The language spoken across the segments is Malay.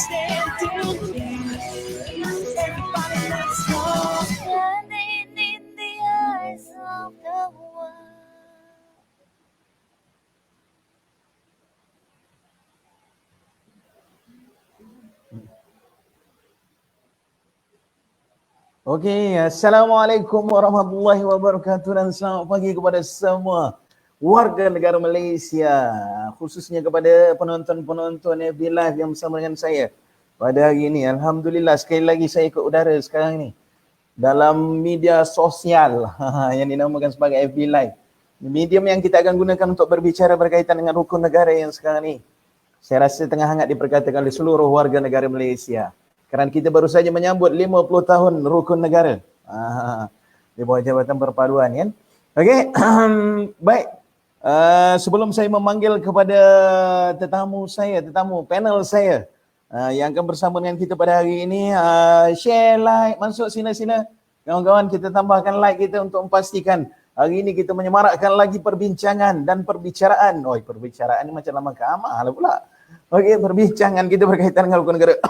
Standing in the eyes of the world. Okey, Assalamualaikum warahmatullahi wabarakatuh dan selamat pagi kepada semua warga negara Malaysia, khususnya kepada penonton-penonton FB Live yang bersama dengan saya pada hari ini. Alhamdulillah, sekali lagi saya ikut udara sekarang ni dalam media sosial yang dinamakan sebagai FB Live. Medium yang kita akan gunakan untuk berbicara berkaitan dengan rukun negara yang sekarang ni saya rasa tengah hangat diperkatakan oleh seluruh warga negara Malaysia. Kerana kita baru saja menyambut 50 tahun rukun negara di bawah Jabatan Perpaduan, kan? Okey, baik. Sebelum saya memanggil kepada tetamu panel saya yang akan bersama dengan kita pada hari ini, share, like, masuk sila-sila. Kawan-kawan, kita tambahkan like kita untuk memastikan hari ini kita menyemarakkan lagi perbincangan dan perbicaraan. Perbicaraan ni macam lama kamar lah pula. Okey, perbincangan kita berkaitan dengan rukun negara.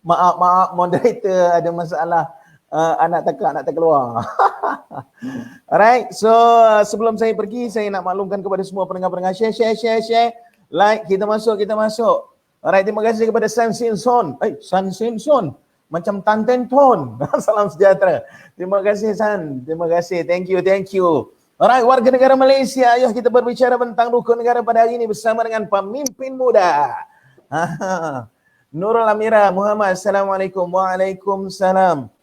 Maaf, moderator ada masalah. Anak terkeluar. Alright, so sebelum saya pergi, saya nak maklumkan kepada semua pendengar-pendengar, share. Like, kita masuk. Alright, terima kasih kepada San Sinson. Macam Tan Ten Ton. Salam sejahtera. Terima kasih San. Terima kasih. Thank you. Alright, warga negara Malaysia, ayo kita berbicara tentang rukun negara pada hari ini bersama dengan pemimpin muda. Nurul Amira Muhammad. Assalamualaikum. Waalaikumsalam.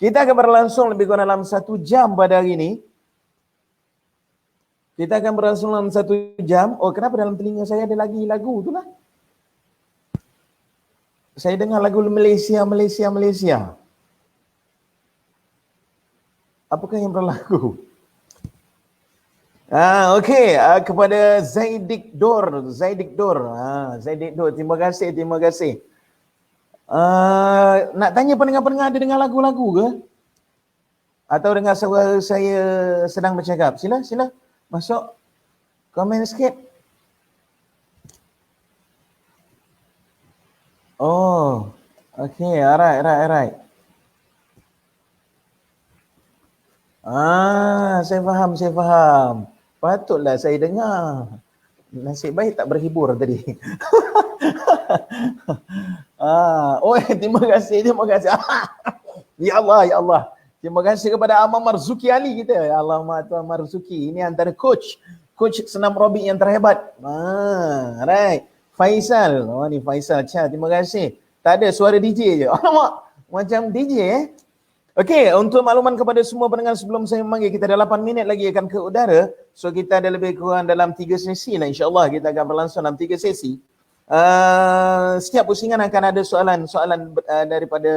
Kita akan berlangsung lebih kurang dalam 1 jam pada hari ini. Kita akan berlangsung dalam 1 jam. Kenapa dalam telinga saya ada lagi lagu tu lah? Saya dengar lagu Malaysia. Apakah yang berlaku? Okey, kepada Zaidik Dor. Terima kasih. Nak tanya pendengar-pendengar ada dengar lagu-lagu ke? Atau dengar suara saya sedang bercakap? Sila masuk komen sikit. Okey, alright. Saya faham. Patutlah saya dengar. Nasib baik tak berhibur tadi. Terima kasih. Ya Allah. Terima kasih kepada Amam Marzuki Ali kita. Alamak, Tuan Marzuki. Ini antara coach senam aerobik yang terhebat. Right. Faisal. Ni Faisal. Terima kasih. Tak ada suara DJ je. Alamak, macam DJ Okey, untuk makluman kepada semua pendengar sebelum saya memanggil, kita ada 8 minit lagi akan ke udara. So kita ada lebih kurang dalam 3 sesi lah, insyaAllah kita akan berlangsung dalam 3 sesi. Setiap pusingan akan ada soalan daripada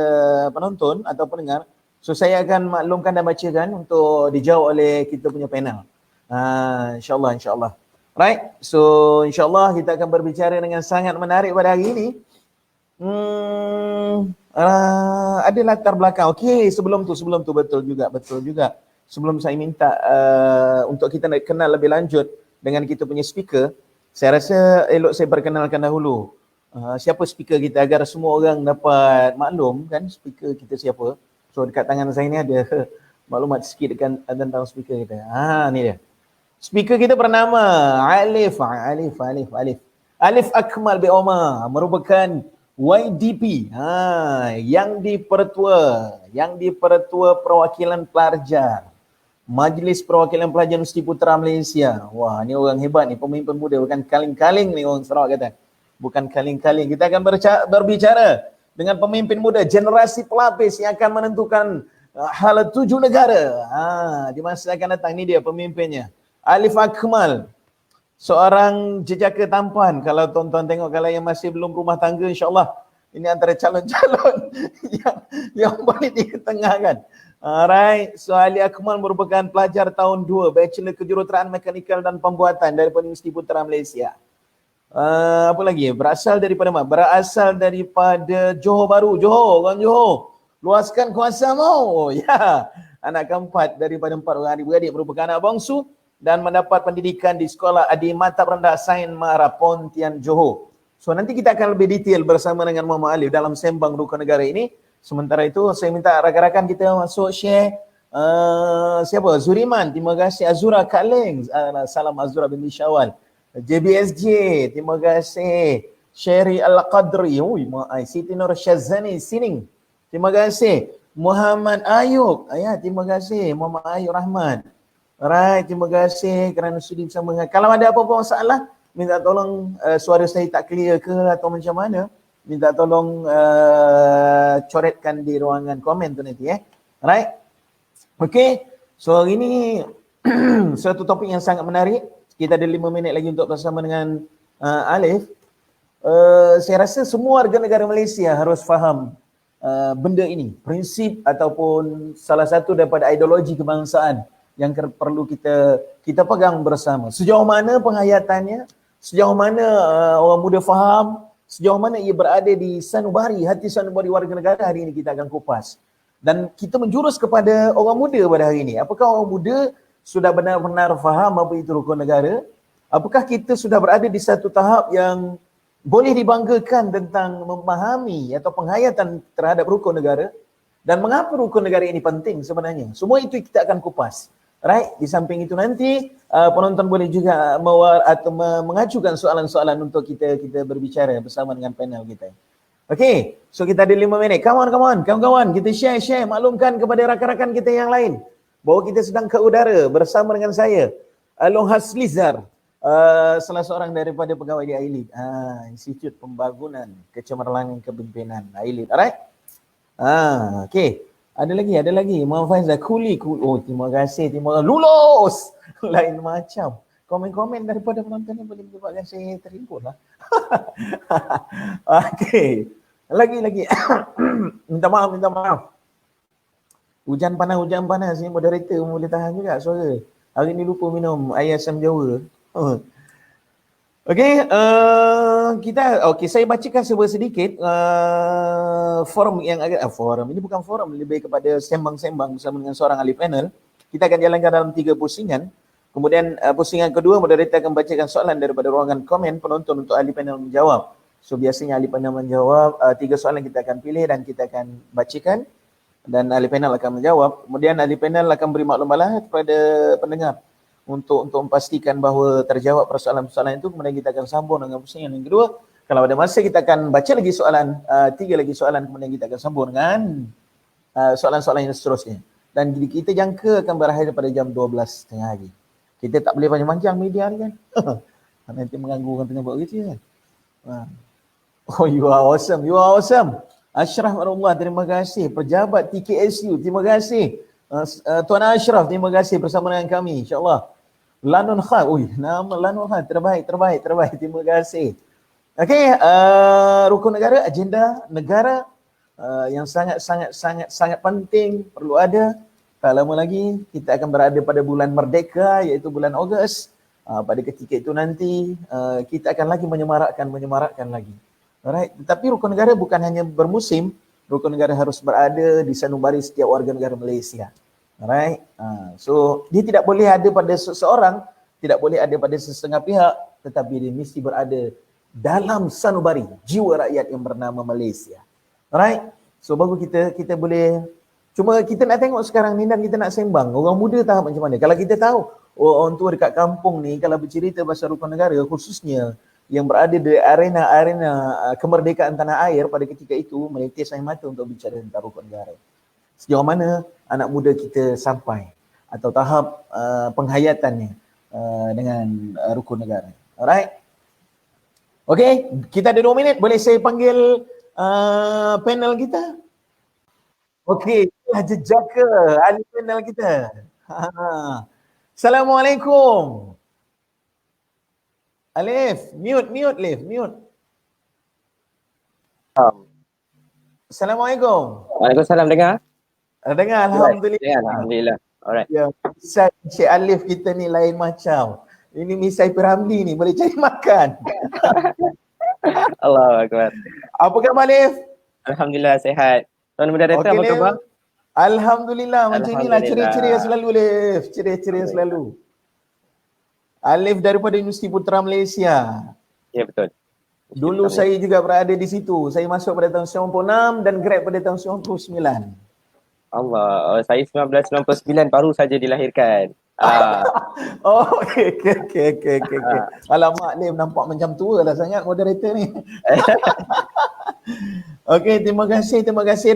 penonton atau pendengar. So saya akan maklumkan dan bacakan untuk dijawab oleh kita punya panel. InsyaAllah. Right, so insyaAllah kita akan berbicara dengan sangat menarik pada hari ini. Ada latar belakang. Okey, sebelum tu betul juga. Sebelum saya minta untuk kita nak kenal lebih lanjut dengan kita punya speaker, saya rasa elok saya perkenalkan dahulu siapa speaker kita agar semua orang dapat maklum kan speaker kita siapa. So dekat tangan saya ni ada maklumat sikit tentang speaker kita. Ni dia. Speaker kita bernama Alif Akmal bin Omar, merupakan YDP yang dipertua perwakilan pelajar Majlis Perwakilan Pelajar Universiti Putra Malaysia. Wah, ni orang hebat ni, pemimpin muda, bukan kaling-kaling ni orang Sarawak kata. Bukan kaling-kaling. Kita akan berbicara dengan pemimpin muda, generasi pelapis yang akan menentukan hala 7 negara di masa akan datang. Ni dia pemimpinnya, Alif Akmal. Seorang jejaka tampan. Kalau tuan-tuan tengok, kalau yang masih belum rumah tangga, insyaAllah ini antara calon-calon yang boleh diketengahkan. Alright, so Ali Akmal merupakan pelajar tahun 2 Bachelor Kejuruteraan Mekanikal dan Pembuatan daripada Universiti Putra Malaysia. Apa lagi? Berasal daripada Johor Bahru. Orang Johor. Luaskan kuasamu. Ya, anak keempat daripada 4 orang adik-beradik, merupakan anak bongsu dan mendapat pendidikan di Sekolah Adi Mata Rendah Sains Mara Pontian Johor. So nanti kita akan lebih detail bersama dengan Muhammad Alif dalam sembang rukun negara ini. Sementara itu saya minta rakan-rakan kita masuk share. Siapa? Zuriman, terima kasih. Azura Kak Leng, salam Azura binti Syawal. JBSJ, terima kasih. Sherry Al-Qadri, Siti Nur Syazani Sining, terima kasih. Muhammad Ayub, terima kasih. Muhammad Ayub Rahman. Alright, terima kasih kerana sudi bersama. Kalau ada apa-apa masalah, minta tolong suara saya tak clear ke atau macam mana, minta tolong coretkan di ruangan komen tu nanti Alright. Okay, so hari ni satu topik yang sangat menarik. Kita ada 5 minit lagi untuk bersama dengan Alif. Saya rasa semua warga negara Malaysia harus faham benda ini, prinsip ataupun salah satu daripada ideologi kebangsaan yang perlu kita pegang bersama. Sejauh mana penghayatannya, sejauh mana orang muda faham, sejauh mana ia berada di sanubari, hati sanubari warga negara, hari ini kita akan kupas. Dan kita menjurus kepada orang muda pada hari ini. Apakah orang muda sudah benar-benar faham apa itu rukun negara? Apakah kita sudah berada di satu tahap yang boleh dibanggakan tentang memahami atau penghayatan terhadap rukun negara? Dan mengapa rukun negara ini penting sebenarnya? Semua itu kita akan kupas. Right? Di samping itu nanti penonton boleh juga mengajukan soalan-soalan untuk kita berbicara bersama dengan panel kita. Okay, so kita ada 5 minit. Come on, kawan-kawan, kita share, maklumkan kepada rakan-rakan kita yang lain bahawa kita sedang ke udara bersama dengan saya, Along Haslizar, salah seorang daripada pegawai di AILID, Institut Pembangunan Kecemerlangan Kepimpinan AILID. Alright? Okay. Ada lagi. Muhammad Faizal, Kuli. Oh, terima kasih. Lulus! Lain macam. Komen-komen daripada penonton ni boleh menyebabkan saya terhimpun lah. Okay. Lagi. Minta maaf. Hujan panas ni, moderator boleh tahan juga suara. Hari ni lupa minum air asam jawa. Okay, saya bacakan sedikit forum yang agak forum. Ini bukan forum, lebih kepada sembang-sembang bersama dengan seorang ahli panel. Kita akan jalankan dalam 3 pusingan. Kemudian pusingan kedua, moderator akan bacakan soalan daripada ruangan komen penonton untuk ahli panel menjawab. So biasanya ahli panel menjawab 3 soalan kita akan pilih dan kita akan bacakan dan ahli panel akan menjawab. Kemudian ahli panel akan beri maklumat kepada pendengar untuk memastikan bahawa terjawab persoalan-persoalan itu. Kemudian kita akan sambung dengan pusingan yang kedua. Kalau ada masa kita akan baca lagi soalan, 3 lagi soalan, kemudian kita akan sambung dengan soalan-soalan yang seterusnya. Dan kita jangka akan berakhir pada jam 12.30 pagi. Kita tak boleh panjang-panjang media ni kan. Nanti mengganggu orang tengah buat kerja kan. Oh, you are awesome. Ashraf Marullah, terima kasih. Pejabat TKSU, terima kasih. Tuan Ashraf, terima kasih bersama dengan kami, insyaAllah. Lanun Khan, nama Lanun Khan, terbaik. Terima kasih. Okey, rukun negara, agenda negara yang sangat penting, perlu ada. Tak lama lagi kita akan berada pada bulan merdeka, iaitu bulan Ogos. Pada ketika itu nanti kita akan lagi menyemarakkan lagi. Alright, tetapi rukun negara bukan hanya bermusim, rukun negara harus berada di sanubari setiap warga negara Malaysia. Alright, so dia tidak boleh ada pada seseorang, tidak boleh ada pada sesetengah pihak, tetapi dia mesti berada dalam sanubari jiwa rakyat yang bernama Malaysia. Alright, so baru kita boleh. Cuma kita nak tengok sekarang ni dan kita nak sembang. Orang muda tahu macam mana. Kalau kita tahu orang tua dekat kampung ni kalau bercerita pasal rukun negara, khususnya yang berada di arena kemerdekaan tanah air pada ketika itu, menitis air mata untuk bicara tentang rukun negara. Sejauh mana anak muda kita sampai atau tahap penghayatannya dengan rukun negara. Alright. Okay, kita ada 2 minit. Boleh saya panggil panel kita? Okey, jejaka ahli panel kita. Assalamualaikum. Alif, mute Alif, mute. Assalamualaikum. Waalaikumsalam, dengar? Dengar, alhamdulillah. Ya, alhamdulillah. Alright. Ya, misai Cik Alif kita ni lain macam. Ini misai Piramli ni boleh cari makan. Allahu akbar. Apa khabar Alif? Alhamdulillah sihat. Tuan moderator, apa khabar? Alhamdulillah, macam inilah ceria-ceria selalu Alif. Ceria-ceria selalu. Alif daripada Universiti Putra Malaysia. Ya, betul. Dulu saya juga berada di situ. Saya masuk pada tahun 96 dan grad pada tahun 99. Allah, saya 1999 baru saja dilahirkan. Oh, okey. Alamak, Lim nampak macam tua lah sangat moderator ni. Okey, terima kasih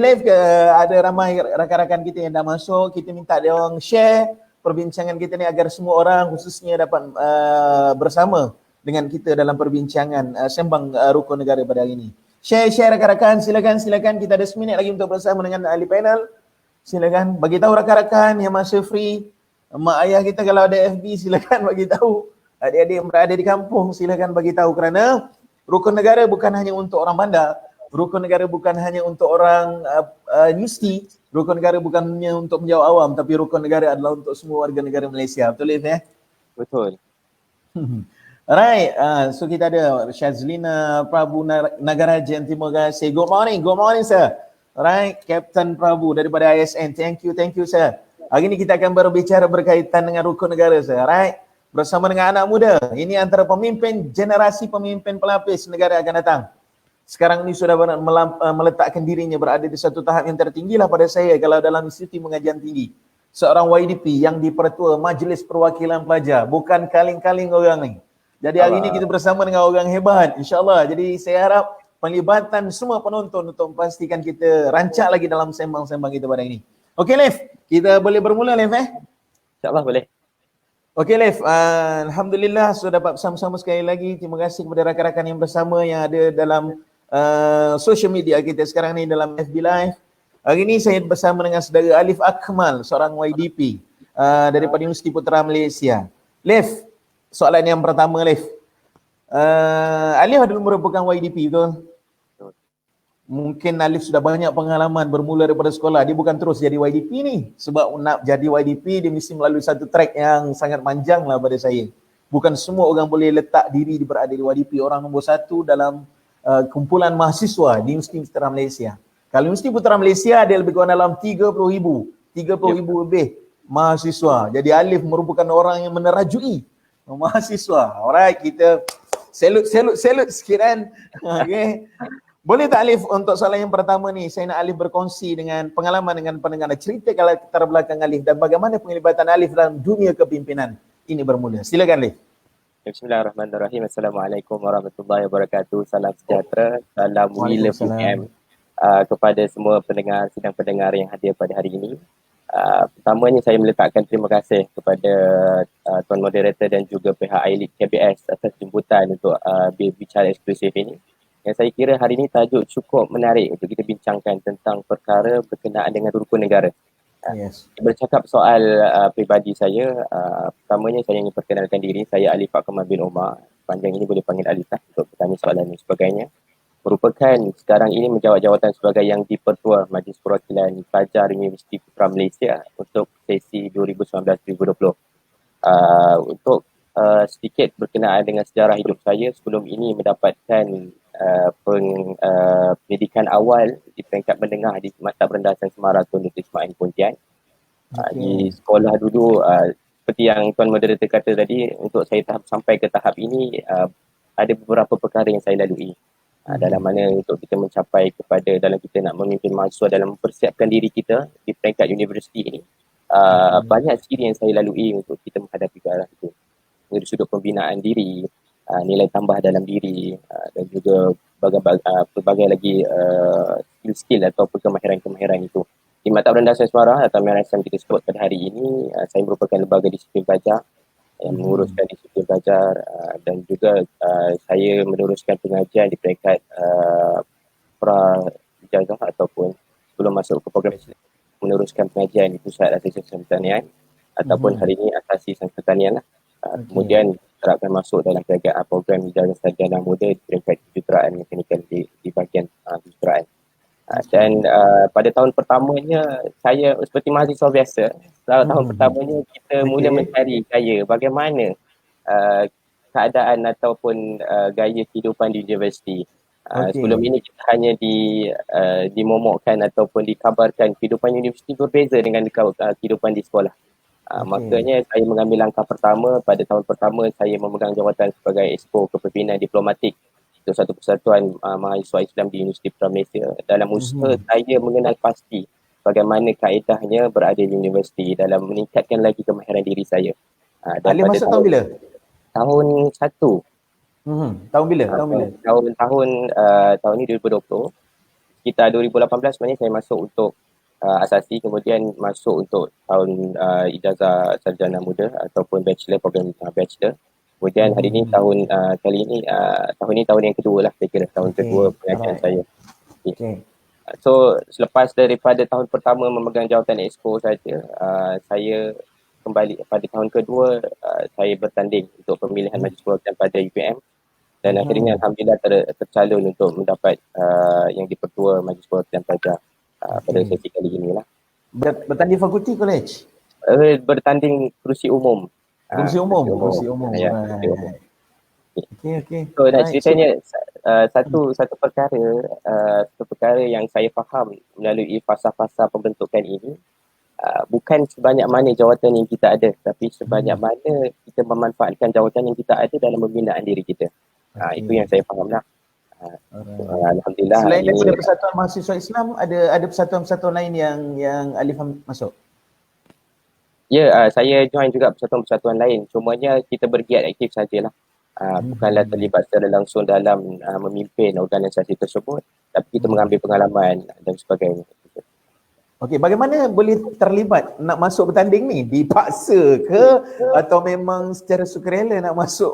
Leif. Ada ramai rakan-rakan kita yang dah masuk. Kita minta dia orang share perbincangan kita ni agar semua orang khususnya dapat bersama dengan kita dalam perbincangan sembang rukun negara pada hari ini. Share rakan-rakan, silakan kita ada seminit lagi untuk bersama dengan ahli panel. Silakan bagi tahu rakan-rakan yang masa free. Mak ayah kita kalau ada FB silakan bagi tahu. Adik-adik yang berada di kampung silakan bagi tahu kerana rukun negara bukan hanya untuk orang bandar. Rukun negara bukan hanya untuk orang universiti. Rukun negara bukan hanya untuk penjawat awam, tapi rukun negara adalah untuk semua warga negara Malaysia. Betul ya? Betul. Alright, so kita ada Syazlina Prabu Nagarajan. Terima kasih. Good morning sir. Alright, Captain Prabu daripada ISN. Thank you sir. Hari ini kita akan berbicara berkaitan dengan rukun negara sir. Alright, bersama dengan anak muda. Ini antara generasi pemimpin pelapis negara akan datang. Sekarang ini sudah meletakkan dirinya berada di satu tahap yang tertinggi lah pada saya kalau dalam institusi pengajian tinggi. Seorang YDP yang dipertua Majlis Perwakilan Pelajar, bukan kaling-kaling orang ni. Jadi hari ini kita bersama dengan orang hebat, insyaAllah. Jadi saya harap penglibatan semua penonton untuk memastikan kita rancak lagi dalam sembang-sembang kita pada ini. Okey Leif, kita boleh bermula Leif InsyaAllah boleh. Okey Leif, Alhamdulillah sudah dapat bersama-sama sekali lagi. Terima kasih kepada rakan-rakan yang bersama yang ada dalam social media kita sekarang ni dalam FB Live. Hari ini saya bersama dengan saudara Alif Akmal, seorang YDP daripada Universiti Putra Malaysia. Leif, soalan yang pertama Leif. Alif adalah merupakan YDP betul? Mungkin Alif sudah banyak pengalaman bermula daripada sekolah. Dia bukan terus jadi YDP ni. Sebab nak jadi YDP dia mesti melalui satu track yang sangat panjang lah pada saya. Bukan semua orang boleh letak diri berada di YDP. Orang nombor satu dalam kumpulan mahasiswa di Universiti Putra Malaysia. Kalau Universiti Putra Malaysia ada lebih kurang dalam 30,000 lebih mahasiswa. Jadi Alif merupakan orang yang menerajui mahasiswa. Alright, kita salute sikit kan. Okay. Boleh tak Alif untuk soalan yang pertama ni, saya nak Alif berkongsi dengan pengalaman dengan pendengar. Cerita kalau latar belakang Alif dan bagaimana penglibatan Alif dalam dunia kepimpinan ini bermula. Silakan Alif. Bismillahirrahmanirrahim. Assalamualaikum warahmatullahi wabarakatuh. Salam sejahtera. Salam Wila PM kepada semua pendengar, sidang pendengar yang hadir pada hari ini. Pertamanya saya meletakkan terima kasih kepada Tuan Moderator dan juga pihak iLead KBS atas jemputan untuk berbicara eksklusif ini. Yang saya kira hari ini tajuk cukup menarik untuk kita bincangkan tentang perkara berkenaan dengan rukun negara. Yes. Bercakap soal peribadi saya, pertamanya saya ingin perkenalkan diri. Saya Alif Akmal bin Omar. Panjang ini boleh panggil Alif untuk bertanya soalan dan sebagainya. Merupakan sekarang ini menjawab jawatan sebagai yang dipertua Majlis Perwakilan Pelajar Universiti Putra Malaysia untuk sesi 2019-2020. Untuk sedikit berkenaan dengan sejarah hidup saya, sebelum ini mendapatkan pendidikan awal di peringkat menengah di Maktab Rendah San Semara Tun Dr. Ismail Pontian. Di sekolah dulu seperti yang Tuan Moderator kata tadi, untuk saya sampai ke tahap ini ada beberapa perkara yang saya lalui. Dalam mana untuk kita mencapai kepada dalam kita nak memimpin mahasiswa dalam mempersiapkan diri kita di peringkat universiti ini. Banyak skil yang saya lalui untuk kita menghadapi ke arah itu. Dari sudut pembinaan diri, nilai tambah dalam diri dan juga berbagai lagi skill ataupun kemahiran-kemahiran itu. Di Maktab Rendah San Semara atau MRSM kita sebut pada hari ini, saya merupakan lembaga disiplin pelajar yang menguruskan disiplin pelajar dan juga saya meneruskan pengajian di peringkat pra-ijazah ataupun sebelum masuk ke program meneruskan pengajian di Pusat Asosiasi Pertanian ataupun hari ini Asasi Sains Pertanian lah. Kemudian terapkan masuk dalam program ijazah sarjana muda di peringkat kejuruteraan mekanikal di bahagian kejuruteraan. Dan pada tahun pertamanya saya seperti mahasiswa biasa, tahun pertamanya kita mula mencari gaya bagaimana keadaan ataupun gaya kehidupan di universiti. Sebelum ini kita hanya dimomokkan ataupun dikabarkan kehidupan universiti berbeza dengan kehidupan di sekolah. Makanya saya mengambil langkah pertama. Pada tahun pertama saya memegang jawatan sebagai Exco Kepimpinan Diplomatik untuk satu persatuan mahasiswa Islam di Universiti Putra Malaysia. Dalam usaha saya mengenal pasti bagaimana kaedahnya berada di universiti dalam meningkatkan lagi kemahiran diri saya. Dan Alif masuk tahun bila? Tahun 1. Tahun bila? Tahun ni 2020. Sekitar 2018 sebenarnya saya masuk untuk asasi, kemudian masuk untuk tahun ijazah sarjana muda ataupun bachelor, program bachelor. Kemudian hari ni tahun tahun yang kedua lah, saya kira tahun kedua pengajian saya. Okay. So selepas daripada tahun pertama memegang jawatan exco saja, saya kembali pada tahun kedua saya bertanding untuk pemilihan majlis perwakilan pada UPM dan akhirnya alhamdulillah tercalon untuk mendapat yang dipertua majlis perwakilan pelajar pada sesi kali inilah. Bertanding fakulti college? Bertanding kerusi umum. Kerusi umum. Ya. Okey. So nak ceritanya satu perkara yang saya faham melalui fasa-fasa pembentukan ini, bukan sebanyak mana jawatan yang kita ada, tapi sebanyak mana kita memanfaatkan jawatan yang kita ada dalam pembinaan diri kita. Itu yang saya faham lah. Alhamdulillah. Selain daripada Persatuan Mahasiswa Islam, ada persatuan-persatuan lain yang Alif masuk? Ya, saya join juga persatuan-persatuan lain. Cumanya kita bergiat aktif sajalah. Bukanlah terlibat secara langsung dalam memimpin organisasi tersebut, tapi kita mengambil pengalaman dan sebagainya. Okey, bagaimana boleh terlibat nak masuk bertanding ni? Dipaksa ke atau memang secara sukarela nak masuk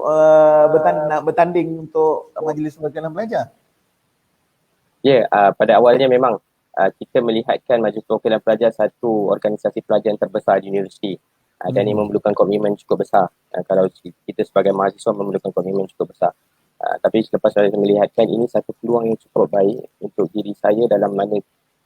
nak bertanding untuk Majlis Perwakilan Pelajar? Ya, pada awalnya memang kita melihatkan Majlis Perwakilan Pelajar satu organisasi pelajar terbesar di universiti dan ini memerlukan komitmen cukup besar. Kalau kita sebagai mahasiswa memerlukan komitmen cukup besar. Tapi selepas saya melihatkan ini satu peluang yang cukup baik untuk diri saya dalam mana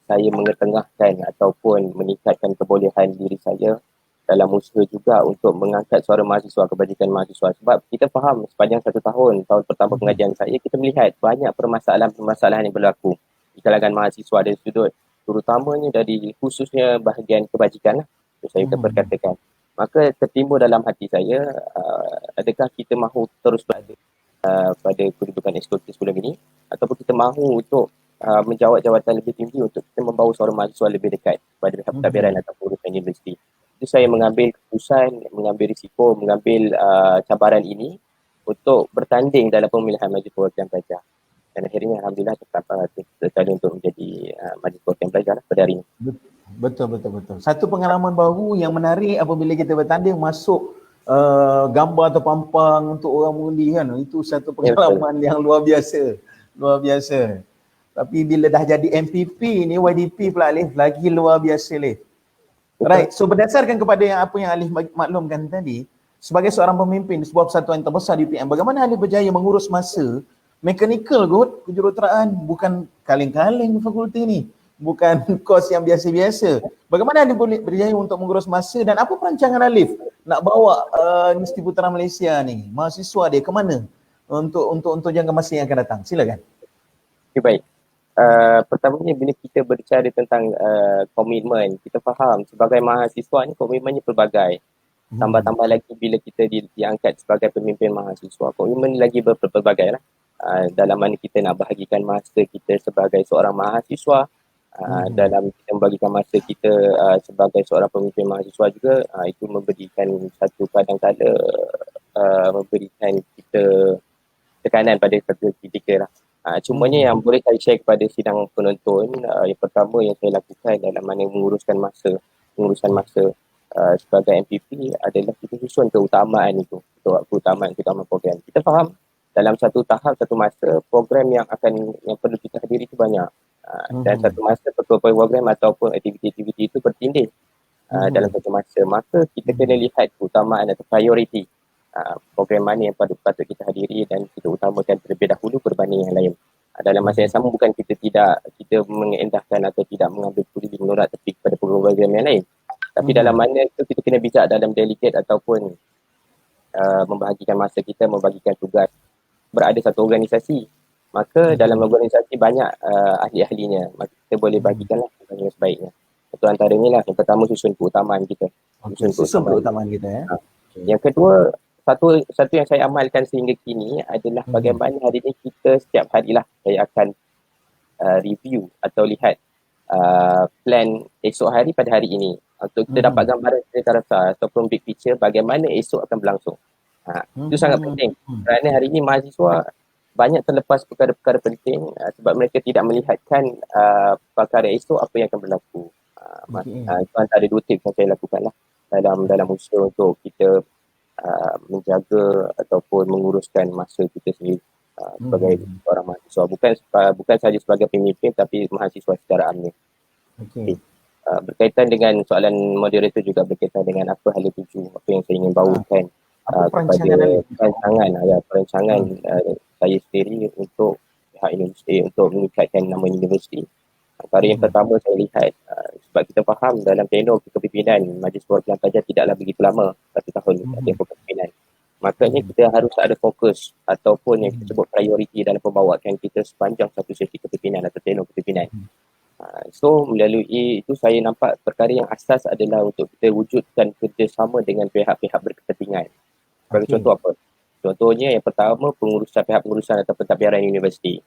saya mengetengahkan ataupun meningkatkan kebolehan diri saya dalam usaha juga untuk mengangkat suara mahasiswa, kebajikan mahasiswa. Sebab kita faham sepanjang tahun pertama pengajian saya, kita melihat banyak permasalahan yang berlaku di kalangan mahasiswa dari sudut terutamanya dari khususnya bahagian kebajikan lah, saya perkatakan. Maka tertimbul dalam hati saya, adakah kita mahu terus berada pada kedudukan eksekutif sebelum ini ataupun kita mahu untuk menjawat jawatan lebih tinggi untuk kita membawa suara mahasiswa lebih dekat kepada pentadbiran ataupun urusan universiti. Jadi saya mengambil keputusan, mengambil risiko, mengambil cabaran ini untuk bertanding dalam pemilihan Majlis Perwakilan Pelajar. Dan akhirnya alhamdulillah tercalon untuk menjadi Majlis Perwakilan Pelajar pada hari ini. Betul. Satu pengalaman baru yang menarik apabila kita bertanding masuk gambar atau pampang untuk orang mengundi kan. Itu satu pengalaman yang luar biasa. Tapi bila dah jadi MPP ni, YDP pula Alif, lagi luar biasa Alif. Right, so berdasarkan kepada apa yang Alif maklumkan tadi, sebagai seorang pemimpin di sebuah persatuan terbesar di UPM, bagaimana Alif berjaya mengurus masa? Mechanical kot, kejuruteraan, bukan kaleng-kaleng fakulti ni. Bukan kos yang biasa-biasa. Bagaimana Alif boleh berjaya untuk mengurus masa dan apa perancangan Alif nak bawa Universiti Putra Malaysia ni, mahasiswa dia ke mana untuk jangka masa yang akan datang? Silakan. Okay, baik. Pertamanya bila kita berbicara tentang komitmen, kita faham sebagai mahasiswa ni komitmennya pelbagai. Tambah-tambah lagi bila kita diangkat sebagai pemimpin mahasiswa, komitmen lagi berbagai lah. Dalam mana kita nak bahagikan masa kita sebagai seorang mahasiswa, dalam kita membagikan masa kita sebagai seorang pemimpin mahasiswa juga, itu memberikan satu kadang-kadang memberikan kita tekanan pada satu ketika lah. Cumanya yang boleh saya share kepada sidang penonton, yang pertama yang saya lakukan dalam mana mengurusan masa sebagai MPP adalah kita susun keutamaan itu, keutamaan program. Kita faham dalam satu tahap, satu masa, program yang perlu kita hadiri itu banyak. Dan satu masa program ataupun aktiviti-aktiviti itu bertindih dalam satu masa. Maka kita kena lihat keutamaan atau priority. Program mana yang patut kita hadiri dan kita utamakan terlebih dahulu berbanding yang lain. Dalam masa yang sama bukan kita mengendahkan atau tidak mengambil peduli menolak tepi kepada program yang lain. Tapi dalam mana itu kita kena bijak dalam delegate ataupun membahagikan masa kita, membagikan tugas. Berada satu organisasi, maka dalam organisasi banyak ahli-ahlinya. Maka kita boleh bagikanlah yang sebaiknya. Itu antaranya lah. Yang pertama susun keutamaan kita. Susun keutamaan kita ya. Yang kedua, satu yang saya amalkan sehingga kini adalah bagaimana hari ini kita setiap harilah saya akan review atau lihat plan esok hari pada hari ini untuk kita dapat gambaran secara rasa ataupun big picture bagaimana esok akan berlangsung. Itu sangat penting kerana hari ini mahasiswa banyak terlepas perkara-perkara penting sebab mereka tidak melihatkan perkara esok apa yang akan berlaku. Itu antara 2 tips yang saya lakukan lah dalam usaha untuk kita menjaga ataupun menguruskan masa kita sendiri sebagai seorang mahasiswa, bukan sahaja sebagai pemimpin tapi mahasiswa secara amnya. Berkaitan dengan soalan moderator juga berkaitan dengan apa hala tuju, apa yang saya ingin bawakan kepada perancangan saya sendiri untuk pihak universiti untuk meningkatkan nama universiti. Antara yang pertama saya lihat sebab kita faham dalam tenor kepimpinan Majlis Perwakilan Pelajar tidaklah begitu lama, 1 tahun tempoh kepimpinan. Makanya kita harus ada fokus ataupun yang kita sebut prioriti dalam pembawaan kita sepanjang satu sesi kepimpinan atau tenor kepimpinan. So melalui itu saya nampak perkara yang asas adalah untuk kita wujudkan kerjasama dengan pihak-pihak berkepentingan. Sebagai contoh apa? Contohnya yang pertama pihak pengurusan atau pentadbiran universiti.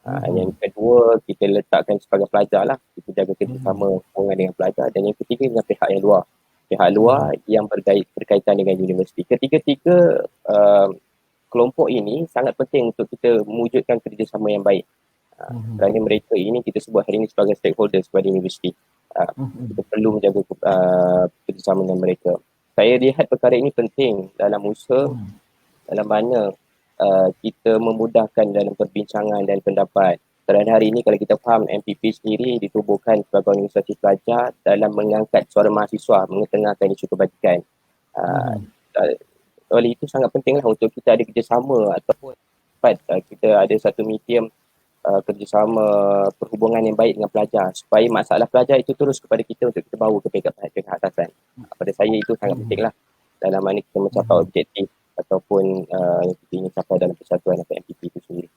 Yang kedua kita letakkan sebagai pelajar lah, kita jaga kerjasama hubungan dengan pelajar, dan yang ketiga dengan pihak yang luar. Pihak luar yang berkaitan dengan universiti. Ketiga-tiga kelompok ini sangat penting untuk kita mewujudkan kerjasama yang baik. Kerana mereka ini kita sebut hari ini sebagai stakeholders pada universiti. Kita perlu menjaga kerjasama dengan mereka. Saya lihat perkara ini penting dalam usaha, dalam mana kita memudahkan dalam perbincangan dan pendapat. Kerana hari ini kalau kita faham MPP sendiri ditubuhkan sebagai organisasi pelajar dalam mengangkat suara mahasiswa, mengetengahkan isu kebajikan. Oleh itu sangat pentinglah untuk kita ada kerjasama ataupun kita ada satu medium kerjasama perhubungan yang baik dengan pelajar supaya masalah pelajar itu terus kepada kita untuk kita bawa ke pihak atasan. Pada saya itu sangat pentinglah dalam mana kita mencapai objektif ataupun yang kita ingin capai dalam persatuan atau MPP itu sendiri.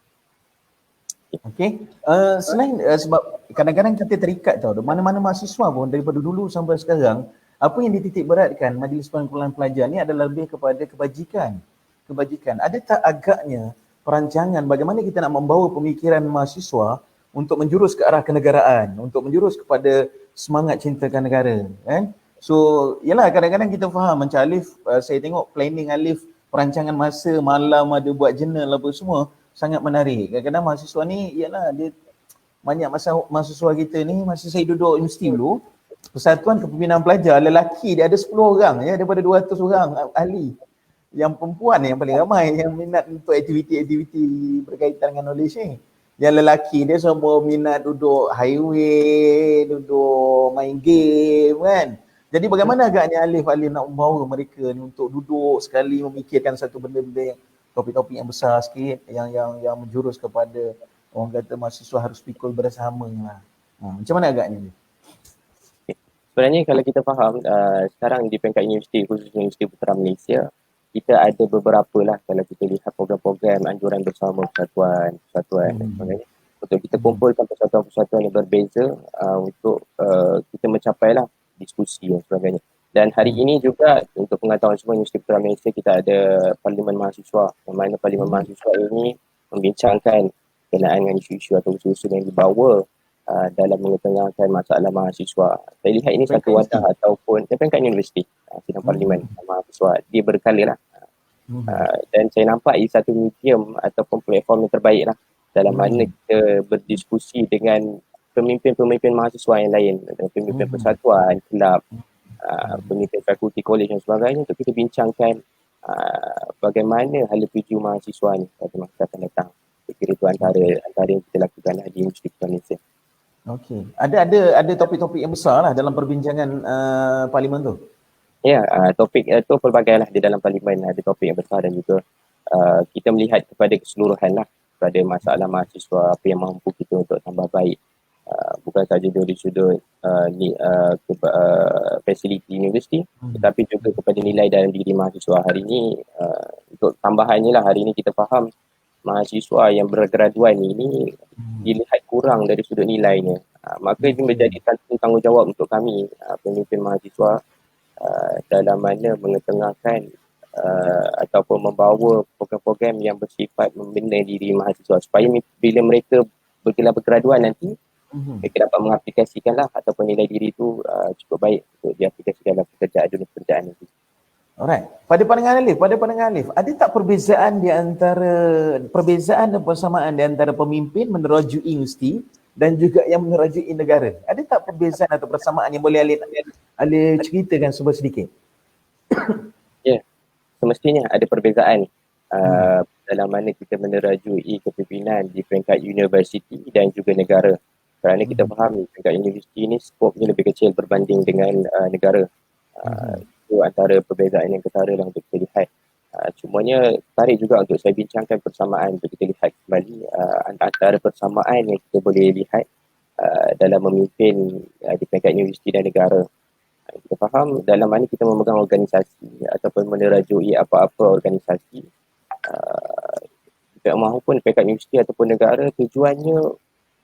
Selain sebab kadang-kadang kita terikat tau, mana-mana mahasiswa pun daripada dulu sampai sekarang, apa yang dititik beratkan Majlis Perkumpulan Pelajar ni adalah lebih kepada kebajikan. Ada tak agaknya perancangan bagaimana kita nak membawa pemikiran mahasiswa untuk menjurus ke arah kenegaraan, untuk menjurus kepada semangat cintakan negara, kan? So, yalah kadang-kadang kita faham macam Alif, saya tengok planning Alif, perancangan masa, malam ada buat jurnal apa semua, sangat menarik. Kadang-kadang mahasiswa ni, yalah dia banyak mahasiswa kita ni, masa saya duduk universiti dulu, Persatuan Kepimpinan Pelajar, lelaki dia ada 10 orang ya, daripada 200 orang ahli. Yang perempuan yang paling ramai yang minat untuk aktiviti-aktiviti berkaitan dengan knowledge ni. Yang lelaki dia semua minat duduk highway, duduk main game kan. Jadi bagaimana agaknya Alif nak membawa mereka ni untuk duduk sekali memikirkan satu benda-benda yang topik-topik yang besar sikit yang menjurus kepada orang kata mahasiswa harus pikul bersama lah. Macam mana agaknya ni? Sebenarnya kalau kita faham sekarang di peringkat universiti, khususnya Universiti Putra Malaysia, kita ada beberapa lah kalau kita lihat program-program anjuran bersama persatuan dan sebagainya. Untuk kita kumpulkan persatuan-persatuan yang berbeza untuk kita mencapai lah diskusi dan sebagainya. Dan hari ini juga untuk pengetahuan semua Universiti Putra Malaysia kita ada Parlimen Mahasiswa, yang mana Parlimen Mahasiswa ini membincangkan berkenaan dengan isu-isu atau isu-isu yang dibawa dalam mengetengahkan masalah mahasiswa. Saya lihat ini satu wadah ataupun peringkat universiti, sidang Parlimen Mahasiswa, dia berkala lah. Dan saya nampak ini satu medium ataupun platform yang terbaik lah dalam mana kita berdiskusi dengan pemimpin-pemimpin mahasiswa yang lain, pemimpin persatuan, kelab, pemimpin fakulti, kolej dan sebagainya untuk kita bincangkan bagaimana hala tuju mahasiswa ni pada masa akan datang. Saya kira itu antara yang kita lakukan di Universiti Putra Malaysia. Okey. Ada topik-topik yang besar lah dalam perbincangan parlimen tu? Ya, topik itu pelbagai lah di dalam parlimen, ada topik yang besar dan juga kita melihat kepada keseluruhan lah kepada masalah mahasiswa, apa yang mampu kita untuk tambah baik. Bukan sahaja dari sudut fasiliti universiti, tetapi juga kepada nilai dalam diri mahasiswa. Hari ini, untuk tambahannya lah, hari ini kita faham mahasiswa yang bergraduan ini dilihat kurang dari sudut nilainya. Maka ini menjadi satu tanggungjawab untuk kami, pemimpin mahasiswa, dalam mana mengetengahkan ataupun membawa program-program yang bersifat membina diri mahasiswa supaya bila mereka bergelar bergraduan nanti mereka dapat mengaplikasikanlah ataupun nilai diri itu cukup baik untuk diaplikasikan dalam dunia pekerjaan nanti. Alright. Pada pandangan Alif, ada tak perbezaan dan persamaan di antara pemimpin menerajui universiti dan juga yang menerajui negara? Ada tak perbezaan atau persamaan yang boleh Alif ceritakan sedikit? Ya, semestinya ada perbezaan dalam mana kita menerajui kepimpinan di peringkat universiti dan juga negara. Kerana kita faham peringkat universiti ni skopnya lebih kecil berbanding dengan negara. Itu antara perbezaan yang ketara yang untuk kita lihat. Cumanya tarik juga untuk saya bincangkan persamaan untuk kita lihat kembali antara persamaan yang kita boleh lihat dalam memimpin di peringkat universiti dan negara. Kita faham dalam mana kita memegang organisasi ataupun menerajui apa-apa organisasi tidak mahupun peringkat universiti ataupun negara, tujuannya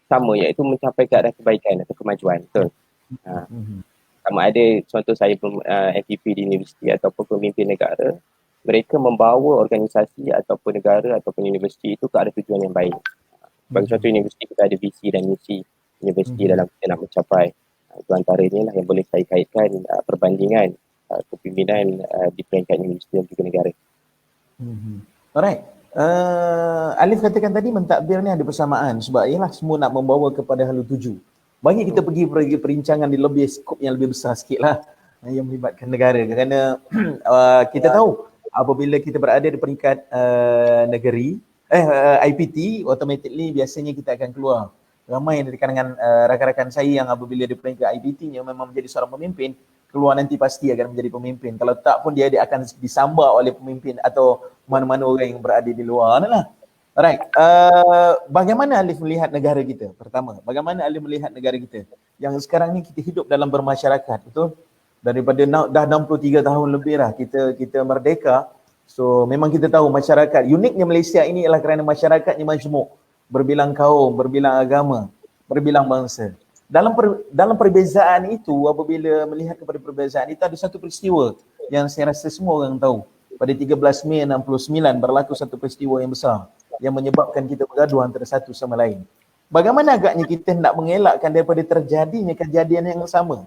sama, iaitu mencapai ke arah kebaikan atau kemajuan. Betul? Sama ada contoh saya FPP di universiti ataupun pemimpin negara, mereka membawa organisasi ataupun negara ataupun universiti itu ke arah tujuan yang baik. Bagi contoh universiti kita ada visi dan misi universiti dalam kita nak mencapai. Itu antaranya lah yang boleh saya kaitkan perbandingan kepimpinan di peringkat universiti dan juga negara. Alright. Alif katakan tadi mentadbir ni ada persamaan sebab ialah semua nak membawa kepada halu tuju. Bagi kita pergi perincangan di lebih skop yang lebih besar sikit lah yang melibatkan negara, kerana kita tahu apabila kita berada di peringkat negeri IPT, automatically biasanya kita akan keluar. Ramai dari kalangan rakan-rakan saya yang apabila di peringkat IPT-nya memang menjadi seorang pemimpin, keluar nanti pasti akan menjadi pemimpin. Kalau tak pun dia akan disambar oleh pemimpin atau mana-mana orang yang berada di luar lah. Alright, bagaimana Alif melihat negara kita? Pertama, bagaimana Alif melihat negara kita? Yang sekarang ni kita hidup dalam bermasyarakat, betul? Daripada dah 63 tahun lebih lah kita merdeka. So memang kita tahu masyarakat, uniknya Malaysia ini ialah kerana masyarakatnya majmuk, berbilang kaum, berbilang agama, berbilang bangsa. Dalam perbezaan itu, apabila melihat kepada perbezaan itu, ada satu peristiwa yang saya rasa semua orang tahu. Pada 13 Mei 69 berlaku satu peristiwa yang besar yang menyebabkan kita bergaduh antara satu sama lain. Bagaimana agaknya kita nak mengelakkan daripada terjadinya kejadian yang sama?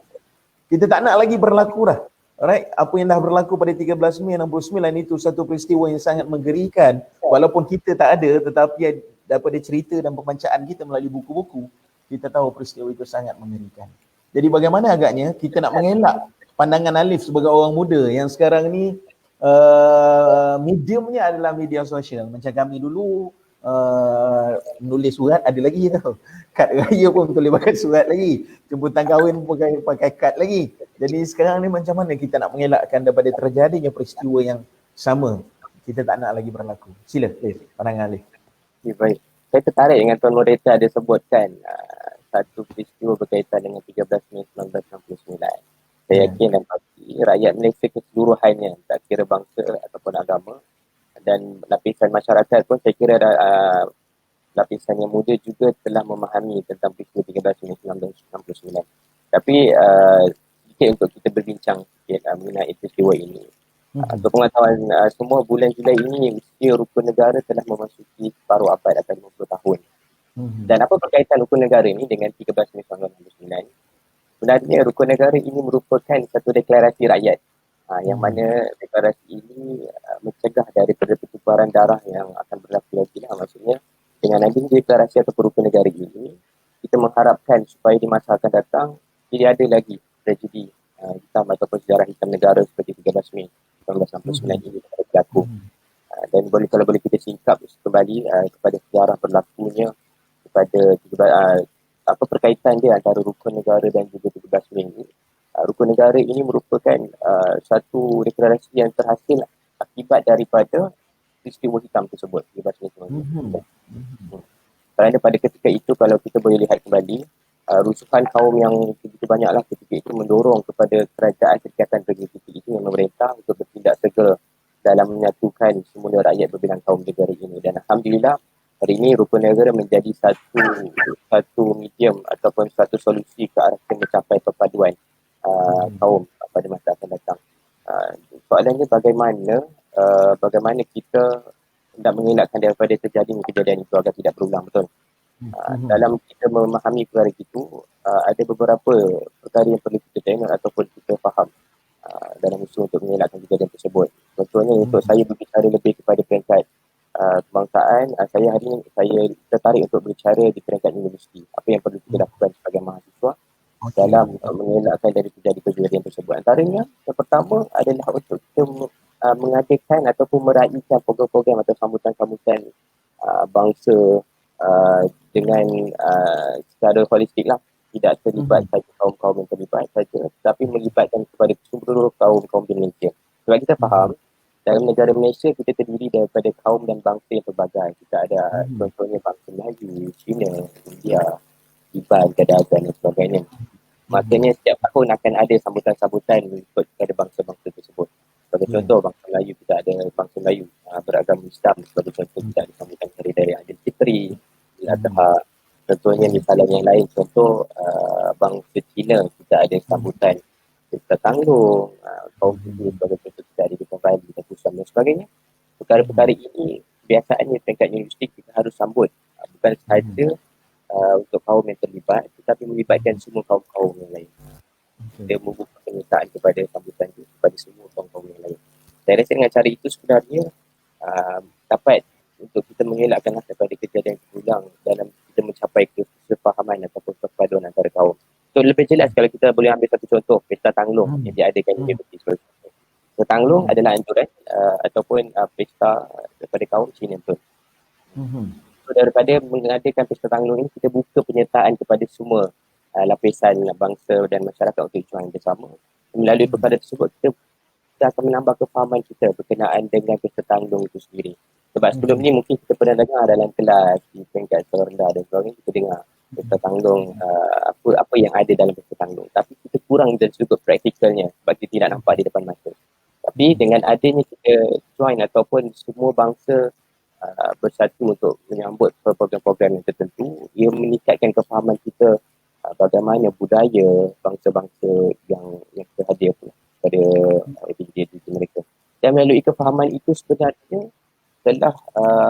Kita tak nak lagi berlaku dah. Alright, apa yang dah berlaku pada 13 Mei 69 itu satu peristiwa yang sangat menggerikan. Walaupun kita tak ada, tetapi daripada cerita dan pembacaan kita melalui buku-buku, kita tahu peristiwa itu sangat mengerikan. Jadi bagaimana agaknya kita nak mengelak pandangan Alif sebagai orang muda yang sekarang ni mediumnya adalah media sosial. Macam kami dulu menulis surat ada lagi tau. Kad raya pun boleh pakai surat lagi. Jemputan kahwin pun pakai kad lagi. Jadi sekarang ni macam mana kita nak mengelakkan daripada terjadinya peristiwa yang sama? Kita tak nak lagi berlaku. Sila, pandangan Alif. Baik. Saya tertarik dengan Tuan Moderator ada sebutkan satu peristiwa berkaitan dengan 13 Mei 1969. Saya yakin dan pasti rakyat Malaysia keseluruhannya, tak kira bangsa ataupun agama dan lapisan masyarakat pun saya kira lapisan yang muda juga telah memahami tentang peristiwa 13 Mei 1969. Tapi sedikit untuk kita berbincang sikit mengenai peristiwa ini. Untuk pengetahuan semua, bulan Julai ini usia rukun negara telah memasuki separuh abad atau 50 tahun. Dan apa berkaitan rukun negara ini dengan 13 Mei 1969? Sebenarnya rukun negara ini merupakan satu deklarasi rakyat yang mana deklarasi ini mencegah daripada pertumpahan darah yang akan berlaku lagi lah. Maksudnya dengan adanya deklarasi atau rukun negara ini, kita mengharapkan supaya di masa akan datang tidak ada lagi tragedi hitam ataupun sejarah hitam negara seperti 13 Mei 1969 ini berlaku. Dan kalau boleh kita singkap kembali kepada sejarah berlakunya kepada apa perkaitan dia antara rukun negara dan juga 17 Mei ini. Rukun negara ini merupakan satu deklarasi yang terhasil akibat daripada peristiwa hitam tersebut 13 Mei 1969. Kerana pada ketika itu kalau kita boleh lihat kembali, rusuhan kaum yang begitu banyaklah ketika itu mendorong kepada kerajaan Perikatan Negeri ketika itu yang memerintah untuk bertindak segera dalam menyatukan semula rakyat berbilang kaum negara ini. Dan alhamdulillah hari ini rukun negara menjadi satu medium ataupun satu solusi ke arah mencapai perpaduan kaum pada masa akan datang. Soalannya bagaimana bagaimana kita hendak mengelakkan daripada terjadinya kejadian itu agar tidak berulang, betul. Dalam kita memahami perkara itu, ada beberapa perkara yang perlu kita tengok ataupun kita faham dalam usaha untuk mengelakkan kejadian tersebut. Contohnya untuk saya berbicara lebih kepada peringkat kebangsaan, saya hari ini saya tertarik untuk berbicara di peringkat universiti. Apa yang perlu kita lakukan sebagai mahasiswa dalam mengelakkan dari terjadi kejadian tersebut. Antaranya, yang pertama adalah untuk kita mengadakan ataupun meraihkan program-program atau sambutan-sambutan bangsa dengan secara holistik lah, tidak terlibat saja kaum-kaum yang terlibat saja, tetapi melibatkan kepada seluruh kaum-kaum di Malaysia. Sebab kita faham dalam negara Malaysia kita terdiri daripada kaum dan bangsa yang pelbagai. Kita ada contohnya bangsa Melayu, Cina, India, Iban, Kadazan dan sebagainya. Maknanya setiap tahun akan ada sambutan-sambutan mengikut kepada bangsa-bangsa tersebut. Sebagai contoh, bangsa Melayu kita ada bangsa Melayu beragama Islam. Sebagai contoh kita ada sambutan Hari Raya Aidilfitri, Adha. Contohnya misalnya yang lain, contoh bangsa Cina kita ada sambutan Pesta Tanggung, kaum Hindu sebagai contoh kita ada di Bali dan Pusat dan sebagainya. Perkara-perkara ini biasaannya tingkat universiti kita harus sambut, bukan sahaja untuk kaum yang terlibat, tetapi melibatkan semua kaum-kaum yang lain. Kita membuka penyertaan kepada sambutan itu kepada semua kaum-kaum yang lain. Saya rasa dengan cara itu sebenarnya dapat untuk kita mengelakkan daripada kejadian berulang dalam kita mencapai kesefahaman ataupun perpaduan antara kaum. So lebih jelas kalau kita boleh ambil satu contoh, Pesta Tanglung yang diadakan di universiti. Pesta Tanglung adalah anjuran ataupun pesta daripada kaum Cina tu. So daripada mengadakan Pesta Tanglung ini, kita buka penyertaan kepada semua lapisan bangsa dan masyarakat untuk join bersama. Melalui perkara tersebut, kita akan menambah kefahaman kita berkenaan dengan Pesta Tanglung itu sendiri. Sebab sebelum ni mungkin kita pernah dengar dalam kelas di peringkat sekolah rendah dan sebagainya, kita dengar Pesta Tanglung, apa yang ada dalam Pesta Tanglung. Tapi kita kurang dari sudut praktikalnya sebab kita tidak nampak di depan mata. Tapi dengan adanya kita join ataupun semua bangsa bersatu untuk menyambut program-program yang tertentu, ia meningkatkan kefahaman kita bagaimana budaya bangsa-bangsa yang terhadir pada identiti mereka. Dan melalui kefahaman itu sebenarnya telah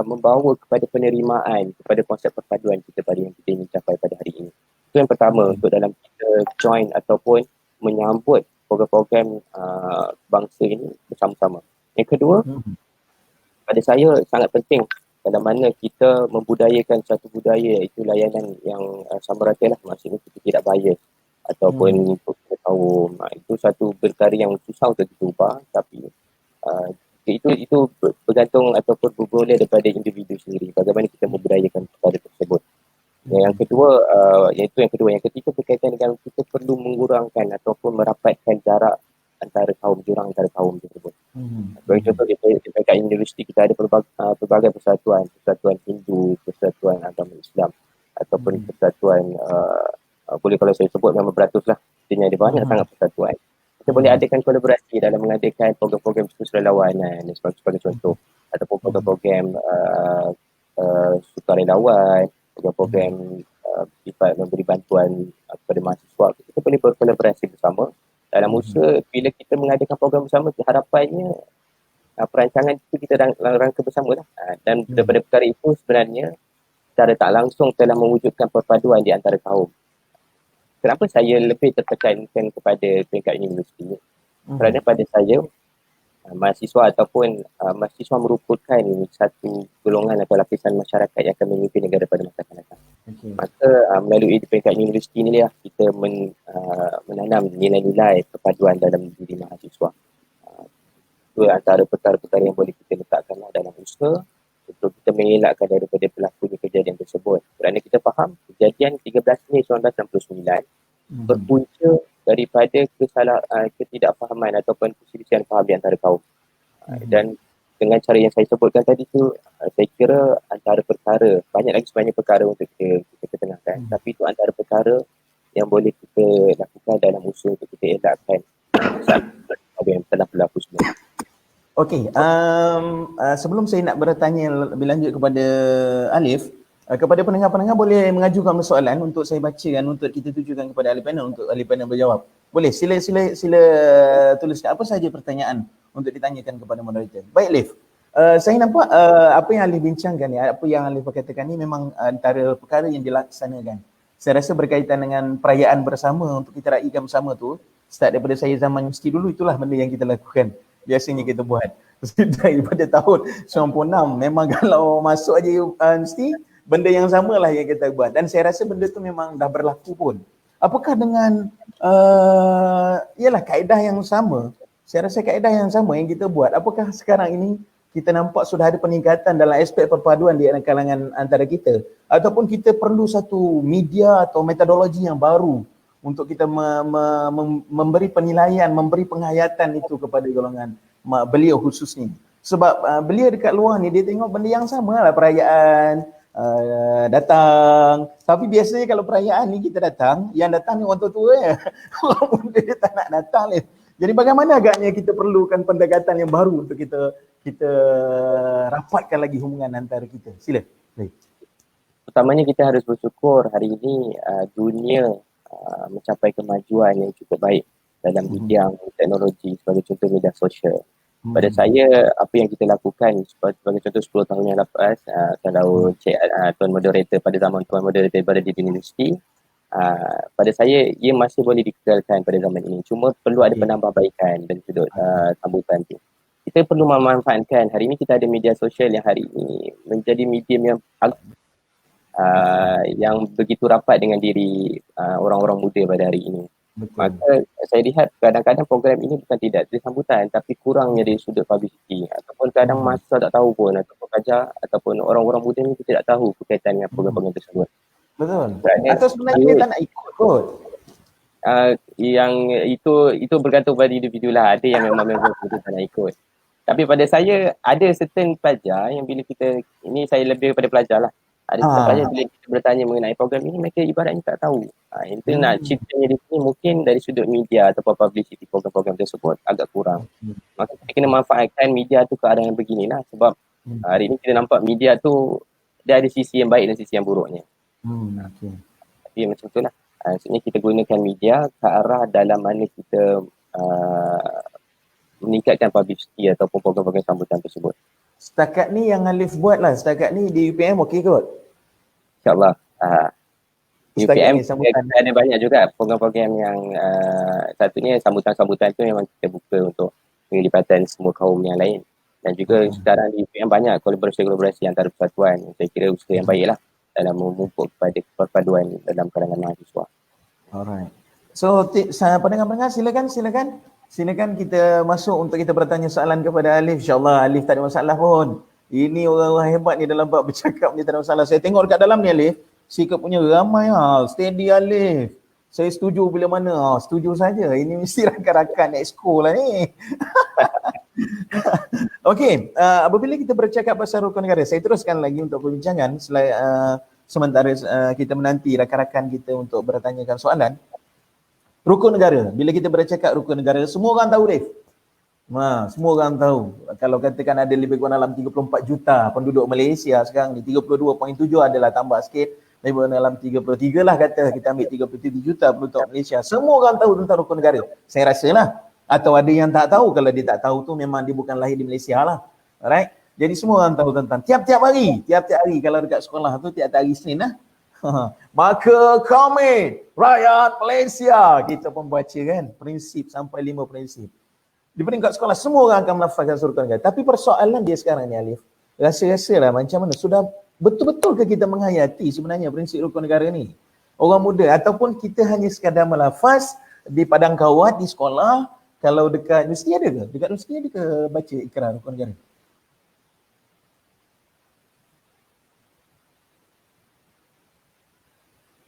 membawa kepada penerimaan kepada konsep perpaduan kita pada yang kita ingin capai pada hari ini. Itu yang pertama untuk dalam kita join ataupun menyambut program-program bangsa ini bersama-sama. Yang kedua, pada saya sangat penting dalam mana kita membudayakan satu budaya, iaitu layanan yang sama rata lah, maksudnya kita tidak bias ataupun kita tahu itu satu perkara yang susah untuk diubah, tapi itu bergantung ataupun bermula daripada individu sendiri, bagaimana kita membudayakan perkara tersebut. Yang kedua, yang ketiga berkaitan dengan kita perlu mengurangkan ataupun merapatkan jarak antara kaum antara kaum tersebut. Bagi contoh di peringkat universiti kita ada pelbagai persatuan Hindu, persatuan agama Islam ataupun persatuan boleh kalau saya sebut memang beratus lah, artinya ada banyak sangat persatuan. Kita boleh adakan kolaborasi dalam mengadakan program-program sukarelawanan sebagai contoh, ataupun program-program sukarelawan, program-program sifat memberi bantuan kepada mahasiswa. Kita boleh berkolaborasi bersama dalam usaha. Bila kita mengadakan program bersama, harapannya perancangan itu kita dalam rangka bersama lah. Dan daripada perkara itu sebenarnya secara tak langsung telah mewujudkan perpaduan di antara kaum. Kenapa saya lebih tertekankan kepada peringkat universiti? Kerana pada saya, mahasiswa ataupun mahasiswa merupakan satu golongan atau lapisan masyarakat yang akan memimpin negara pada masa akan datang. Maka melalui peringkat universiti ini lah kita menanam nilai-nilai perpaduan dalam diri mahasiswa. Itu antara perkara-perkara yang boleh kita letakkanlah dalam usaha untuk kita mengelakkan daripada berlakunya kejadian tersebut. Kerana kita faham kejadian 13 Mei 1969 berpunca daripada ketidakfahaman ataupun perselisihan faham di antara kaum. Dan dengan cara yang saya sebutkan tadi tu, saya kira antara perkara, banyak lagi sebanyak perkara untuk kita ketengahkan, tapi itu antara perkara yang boleh kita lakukan dalam usaha untuk kita elakkan apa yang telah berlaku semua. Okey, sebelum saya nak bertanya lebih lanjut kepada Alif, kepada pendengar-pendengar boleh mengajukan soalan untuk saya bacakan untuk kita tujukan kepada ahli panel untuk ahli panel berjawab. Boleh, sila tuliskan apa sahaja pertanyaan untuk ditanyakan kepada moderator. Baik Alif, saya nampak apa yang Alif bincangkan ni, apa yang Alif katakan ni memang antara perkara yang dilaksanakan. Saya rasa berkaitan dengan perayaan bersama untuk kita raikan bersama tu, start daripada saya zaman universiti dulu, itulah benda yang kita lakukan. Biasanya kita buat. Daripada tahun 96, memang kalau masuk aja universiti, benda yang samalah yang kita buat. Dan saya rasa benda tu memang dah berlaku pun. Apakah dengan ialah kaedah yang sama, saya rasa kaedah yang sama yang kita buat, apakah sekarang ini kita nampak sudah ada peningkatan dalam aspek perpaduan di kalangan antara kita, ataupun kita perlu satu media atau metodologi yang baru untuk kita memberi penilaian, memberi penghayatan itu kepada golongan beliau khususnya. Sebab beliau dekat luar ni dia tengok benda yang sama lah, perayaan datang. Tapi biasanya kalau perayaan ni kita datang, yang datang ni orang tua-tua ya. Orang muda dia tak nak datang ni. Jadi bagaimana agaknya kita perlukan pendekatan yang baru untuk kita rapatkan lagi hubungan antara kita. Sila. Baik. Pertamanya kita harus bersyukur hari ini dunia mencapai kemajuan yang cukup baik dalam bidang teknologi, sebagai contoh media sosial. Pada saya, apa yang kita lakukan sebagai contoh 10 tahun yang lepas, kalau Tuan Moderator pada zaman Tuan Moderator berada di universiti, pada saya ia masih boleh dikekalkan pada zaman ini. Cuma perlu ada penambahbaikan dan sudut sambutan tu. Kita perlu memanfaatkan, hari ini kita ada media sosial yang hari ini menjadi medium yang begitu rapat dengan diri orang-orang muda pada hari ini. Betul. Maka saya lihat kadang-kadang program ini bukan tidak ada sambutan, tapi kurangnya dari sudut publicity, ataupun kadang masa tak tahu pun, ataupun pelajar ataupun orang-orang muda ni tidak tahu berkaitan dengan program-program tersebut. Betul. Atau sebenarnya dia tak nak ikut kot. Yang itu bergantung pada individu lah. Ada yang memang tak nak ikut. Tapi pada saya ada certain pelajar yang bila kita, ini saya lebih kepada pelajar lah. Ada certain pelajar bila kita bertanya mengenai program ini, mereka ibaratnya tak tahu. Itu nak ceritanya di sini mungkin dari sudut media ataupun publicity program-program tersebut agak kurang. Maka kita kena manfaatkan media tu ke arah yang beginilah. Sebab hari ini kita nampak media tu dia ada sisi yang baik dan sisi yang buruknya. Tapi macam tu lah. Maksudnya kita gunakan media ke arah dalam mana kita meningkatkan publicity ataupun program-program sambutan tersebut. Setakat ni yang Alif buat lah, setakat ni di UPM okey kot? InsyaAllah. UPM ada banyak juga program-program yang satunya sambutan-sambutan tu memang kita buka untuk penglibatan semua kaum yang lain. Dan juga sekarang di UPM banyak kolaborasi-kolaborasi antara persatuan. Saya kira usaha yang baik lah dalam memupuk kepada perpaduan dalam kalangan mahasiswa. Alright. So pendengar-pendengar silakan kita masuk untuk kita bertanya soalan kepada Alif. InsyaAllah Alif tak ada masalah pun. Ini orang-orang hebat ni dalam bab bercakap ni tak ada masalah. Saya tengok dekat dalam ni Alif, sikap punya ramai steady Alif. Saya setuju bila mana? Setuju saja. Ini mesti rakan-rakan exco lah ni. Okey, apabila kita bercakap pasal rukun negara, saya teruskan lagi untuk perbincangan sementara kita menanti rakan-rakan kita untuk bertanyakan soalan. Rukun negara, bila kita bercakap rukun negara, semua orang tahu Dave. Semua orang tahu. Kalau katakan ada lebih kurang dalam 34 juta penduduk Malaysia sekarang ni, 32.7 adalah tambah sikit, lebih kurang dalam 33 lah kata, kita ambil 33 juta penduduk Malaysia. Semua orang tahu tentang rukun negara. Saya rasa lah. Atau ada yang tak tahu, kalau dia tak tahu tu memang dia bukan lahir di Malaysia lah. Alright? Jadi semua orang tahu tentang tiap-tiap hari kalau dekat sekolah tu tiap-tiap hari Isnin lah. Maka kami rakyat Malaysia, kita pun baca kan prinsip sampai 5 prinsip. Di peringkat sekolah semua orang akan melafazkan rukun negara. Tapi persoalan dia sekarang ni Alif, rasa-rasalah macam mana, sudah betul-betul ke kita menghayati sebenarnya prinsip rukun negara ni? Orang muda ataupun kita hanya sekadar melafaz di padang kawat di sekolah, kalau dekat universiti ada ke? Dekat universiti ada ke baca ikrar rukun negara?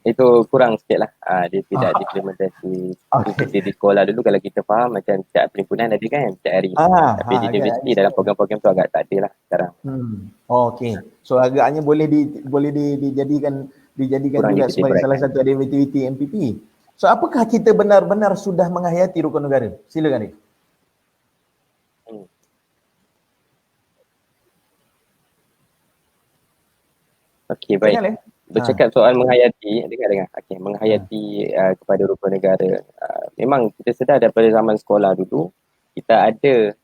Itu kurang sikit lah. Dia tidak diimplementasi di sekolah dulu. Kalau kita faham macam setiap perhimpunan ada kan setiap hari. Tapi di universiti dalam program-program tu agak tak ada lah sekarang. Okay. So agaknya boleh dijadikan juga sebagai salah satu aktiviti MPP. So apakah kita benar-benar sudah menghayati rukun negara? Silakan Rik. Okey, baik. Bercakap soal menghayati, dengar. Okey, menghayati kepada rukun negara. Memang kita sedar daripada zaman sekolah dulu, kita ada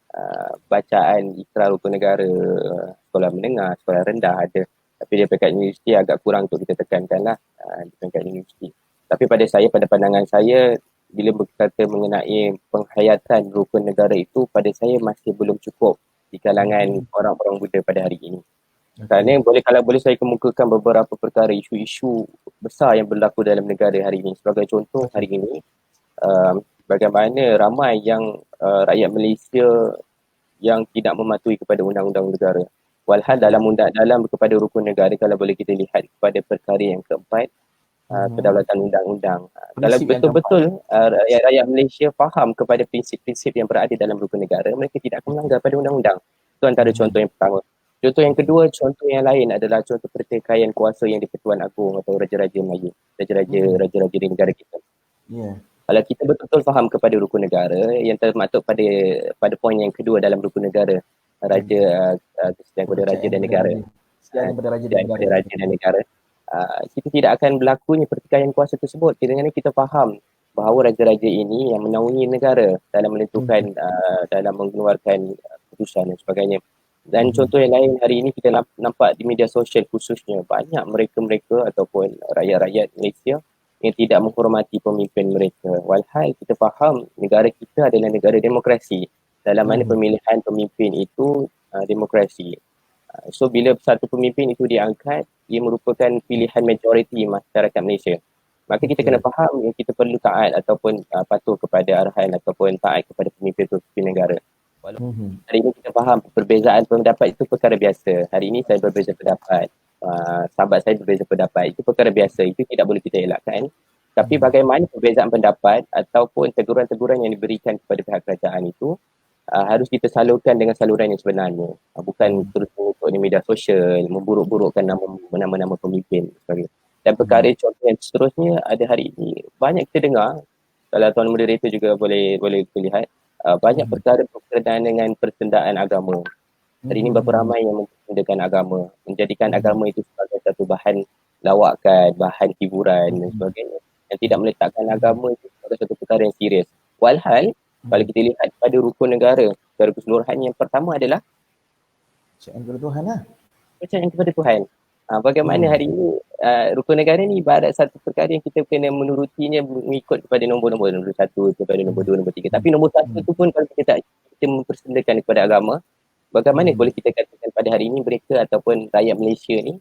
bacaan ikrar rukun negara sekolah menengah, sekolah rendah ada. Tapi di peringkat universiti agak kurang untuk kita tekankan lah di peringkat universiti. Tapi pada saya, pada pandangan saya, bila berkata mengenai penghayatan rukun negara itu, pada saya masih belum cukup di kalangan orang-orang muda pada hari ini. Kerana kalau boleh saya kemukakan beberapa perkara isu-isu besar yang berlaku dalam negara hari ini. Sebagai contoh hari ini, bagaimana ramai yang rakyat Malaysia yang tidak mematuhi kepada undang-undang negara. Walhal dalam kepada rukun negara, kalau boleh kita lihat kepada perkara yang keempat, kedaulatan undang-undang. Kalau betul-betul rakyat Malaysia faham kepada prinsip-prinsip yang berada dalam rukun negara, mereka tidak akan melanggar pada undang-undang. Itu antara contoh yang pertama. Contoh yang kedua, contoh yang lain adalah contoh pertikaian kuasa yang di-Pertuan Agong atau Raja-Raja Melayu, Raja-Raja di negara kita. Kalau kita betul-betul faham kepada rukun negara, yang termaktub pada poin yang kedua dalam rukun negara, kesediaan kepada raja dan negara. Kesediaan kepada raja dan negara. Kita tidak akan berlakunya pertikaian kuasa tersebut kerana kita faham bahawa raja-raja ini yang menaungi negara dalam menentukan, dalam mengeluarkan keputusan dan sebagainya. Dan contoh yang lain hari ini kita nampak di media sosial khususnya banyak mereka-mereka ataupun rakyat-rakyat Malaysia yang tidak menghormati pemimpin mereka. Walhal kita faham negara kita adalah negara demokrasi. Dalam mana pemilihan pemimpin itu demokrasi. So bila satu pemimpin itu diangkat, ia merupakan pilihan majoriti masyarakat Malaysia. Maka kita kena faham yang kita perlu taat ataupun patuh kepada arahan ataupun taat kepada pemimpin negara. Hari ini kita faham perbezaan pendapat itu perkara biasa. Hari ini saya berbeza pendapat, sahabat saya berbeza pendapat. Itu perkara biasa, itu tidak boleh kita elakkan. Tapi bagaimana perbezaan pendapat ataupun teguran-teguran yang diberikan kepada pihak kerajaan itu harus kita salurkan dengan saluran yang sebenarnya. Bukan terus mengutuk di media sosial, memburuk-burukkan nama-nama pemimpin. Dan perkara contoh yang seterusnya ada hari ini, banyak kita dengar, kalau tuan moderator juga boleh lihat, banyak perkara berkaitan dengan pertendaan agama. Hari ini berapa ramai yang mempertendakan agama, menjadikan agama itu sebagai satu bahan lawakan, bahan hiburan dan sebagainya. Yang tidak meletakkan agama itu sebagai satu perkara yang serius. Walhal, kalau kita lihat pada rukun negara secara keseluruhan, yang pertama adalah kepercayaan kepada Tuhan lah. Kepercayaan kepada Tuhan. Bagaimana hari ini rukun negara ni ibarat satu perkara yang kita kena menurutinya mengikut kepada nombor-nombor satu kepada nombor dua, nombor tiga. Tapi nombor satu tu pun kalau kita mempersendakan kepada agama, bagaimana boleh kita katakan pada hari ini mereka ataupun rakyat Malaysia ni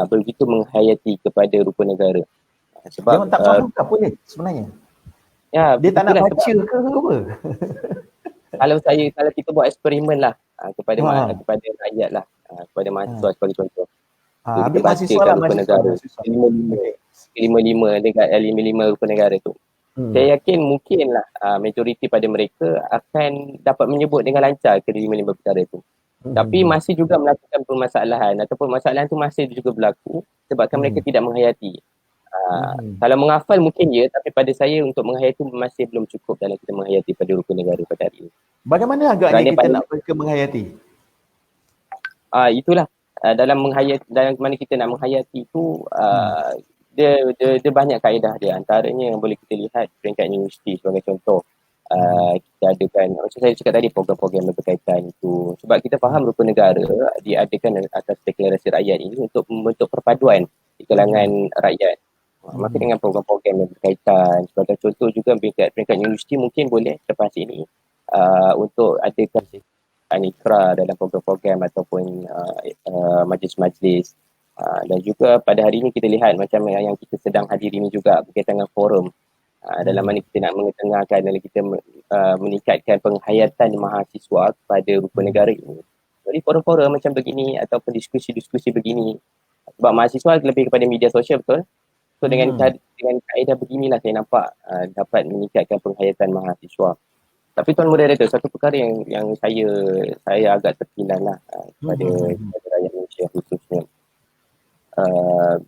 begitu menghayati kepada rukun negara. Sebab dia tak faham ke apa ni sebenarnya? Ya, dia tak nak baca ke apa? Kalau kita buat eksperimen lah kepada rakyat lah, kepada mahasiswa sebagai contoh. Ambil mahasiswa lah, negara 55 rukun negara tu. Saya yakin mungkinlah majoriti pada mereka akan dapat menyebut dengan lancar ke-55 perkara tu. Tapi masih juga melakukan permasalahan ataupun masalah tu masih juga berlaku sebabkan mereka tidak menghayati. Kalau menghafal mungkin ya, tapi pada saya untuk menghayati masih belum cukup dalam kita menghayati pada rukun negara pada hari ini. Bagaimana agaknya kita nak mereka menghayati? Itulah. Dalam mana kita nak menghayati itu dia banyak kaedah dia. Antaranya yang boleh kita lihat peringkat universiti sebagai contoh. Kita adakan, macam saya cakap tadi, program-program yang berkaitan itu. Sebab kita faham rukun negara diadakan atas deklarasi rakyat ini untuk membentuk perpaduan di kalangan rakyat. Maka dengan program-program yang berkaitan, sebagai contoh juga peringkat universiti mungkin boleh lepas ini untuk adakan ikrar dalam program-program ataupun majlis-majlis. Dan juga pada hari ini kita lihat macam yang kita sedang hadir ini juga berkaitan dengan forum dalam mana kita nak mengetengahkan dan kita meningkatkan penghayatan mahasiswa kepada rukun negara ini. Jadi forum-forum macam begini ataupun diskusi-diskusi begini. Sebab mahasiswa lebih kepada media sosial, betul? So dengan kaedah beginilah saya nampak dapat meningkatkan penghayatan mahasiswa. Tapi tuan moderator, satu perkara yang saya agak terpindah lah kepada rakyat Malaysia khususnya.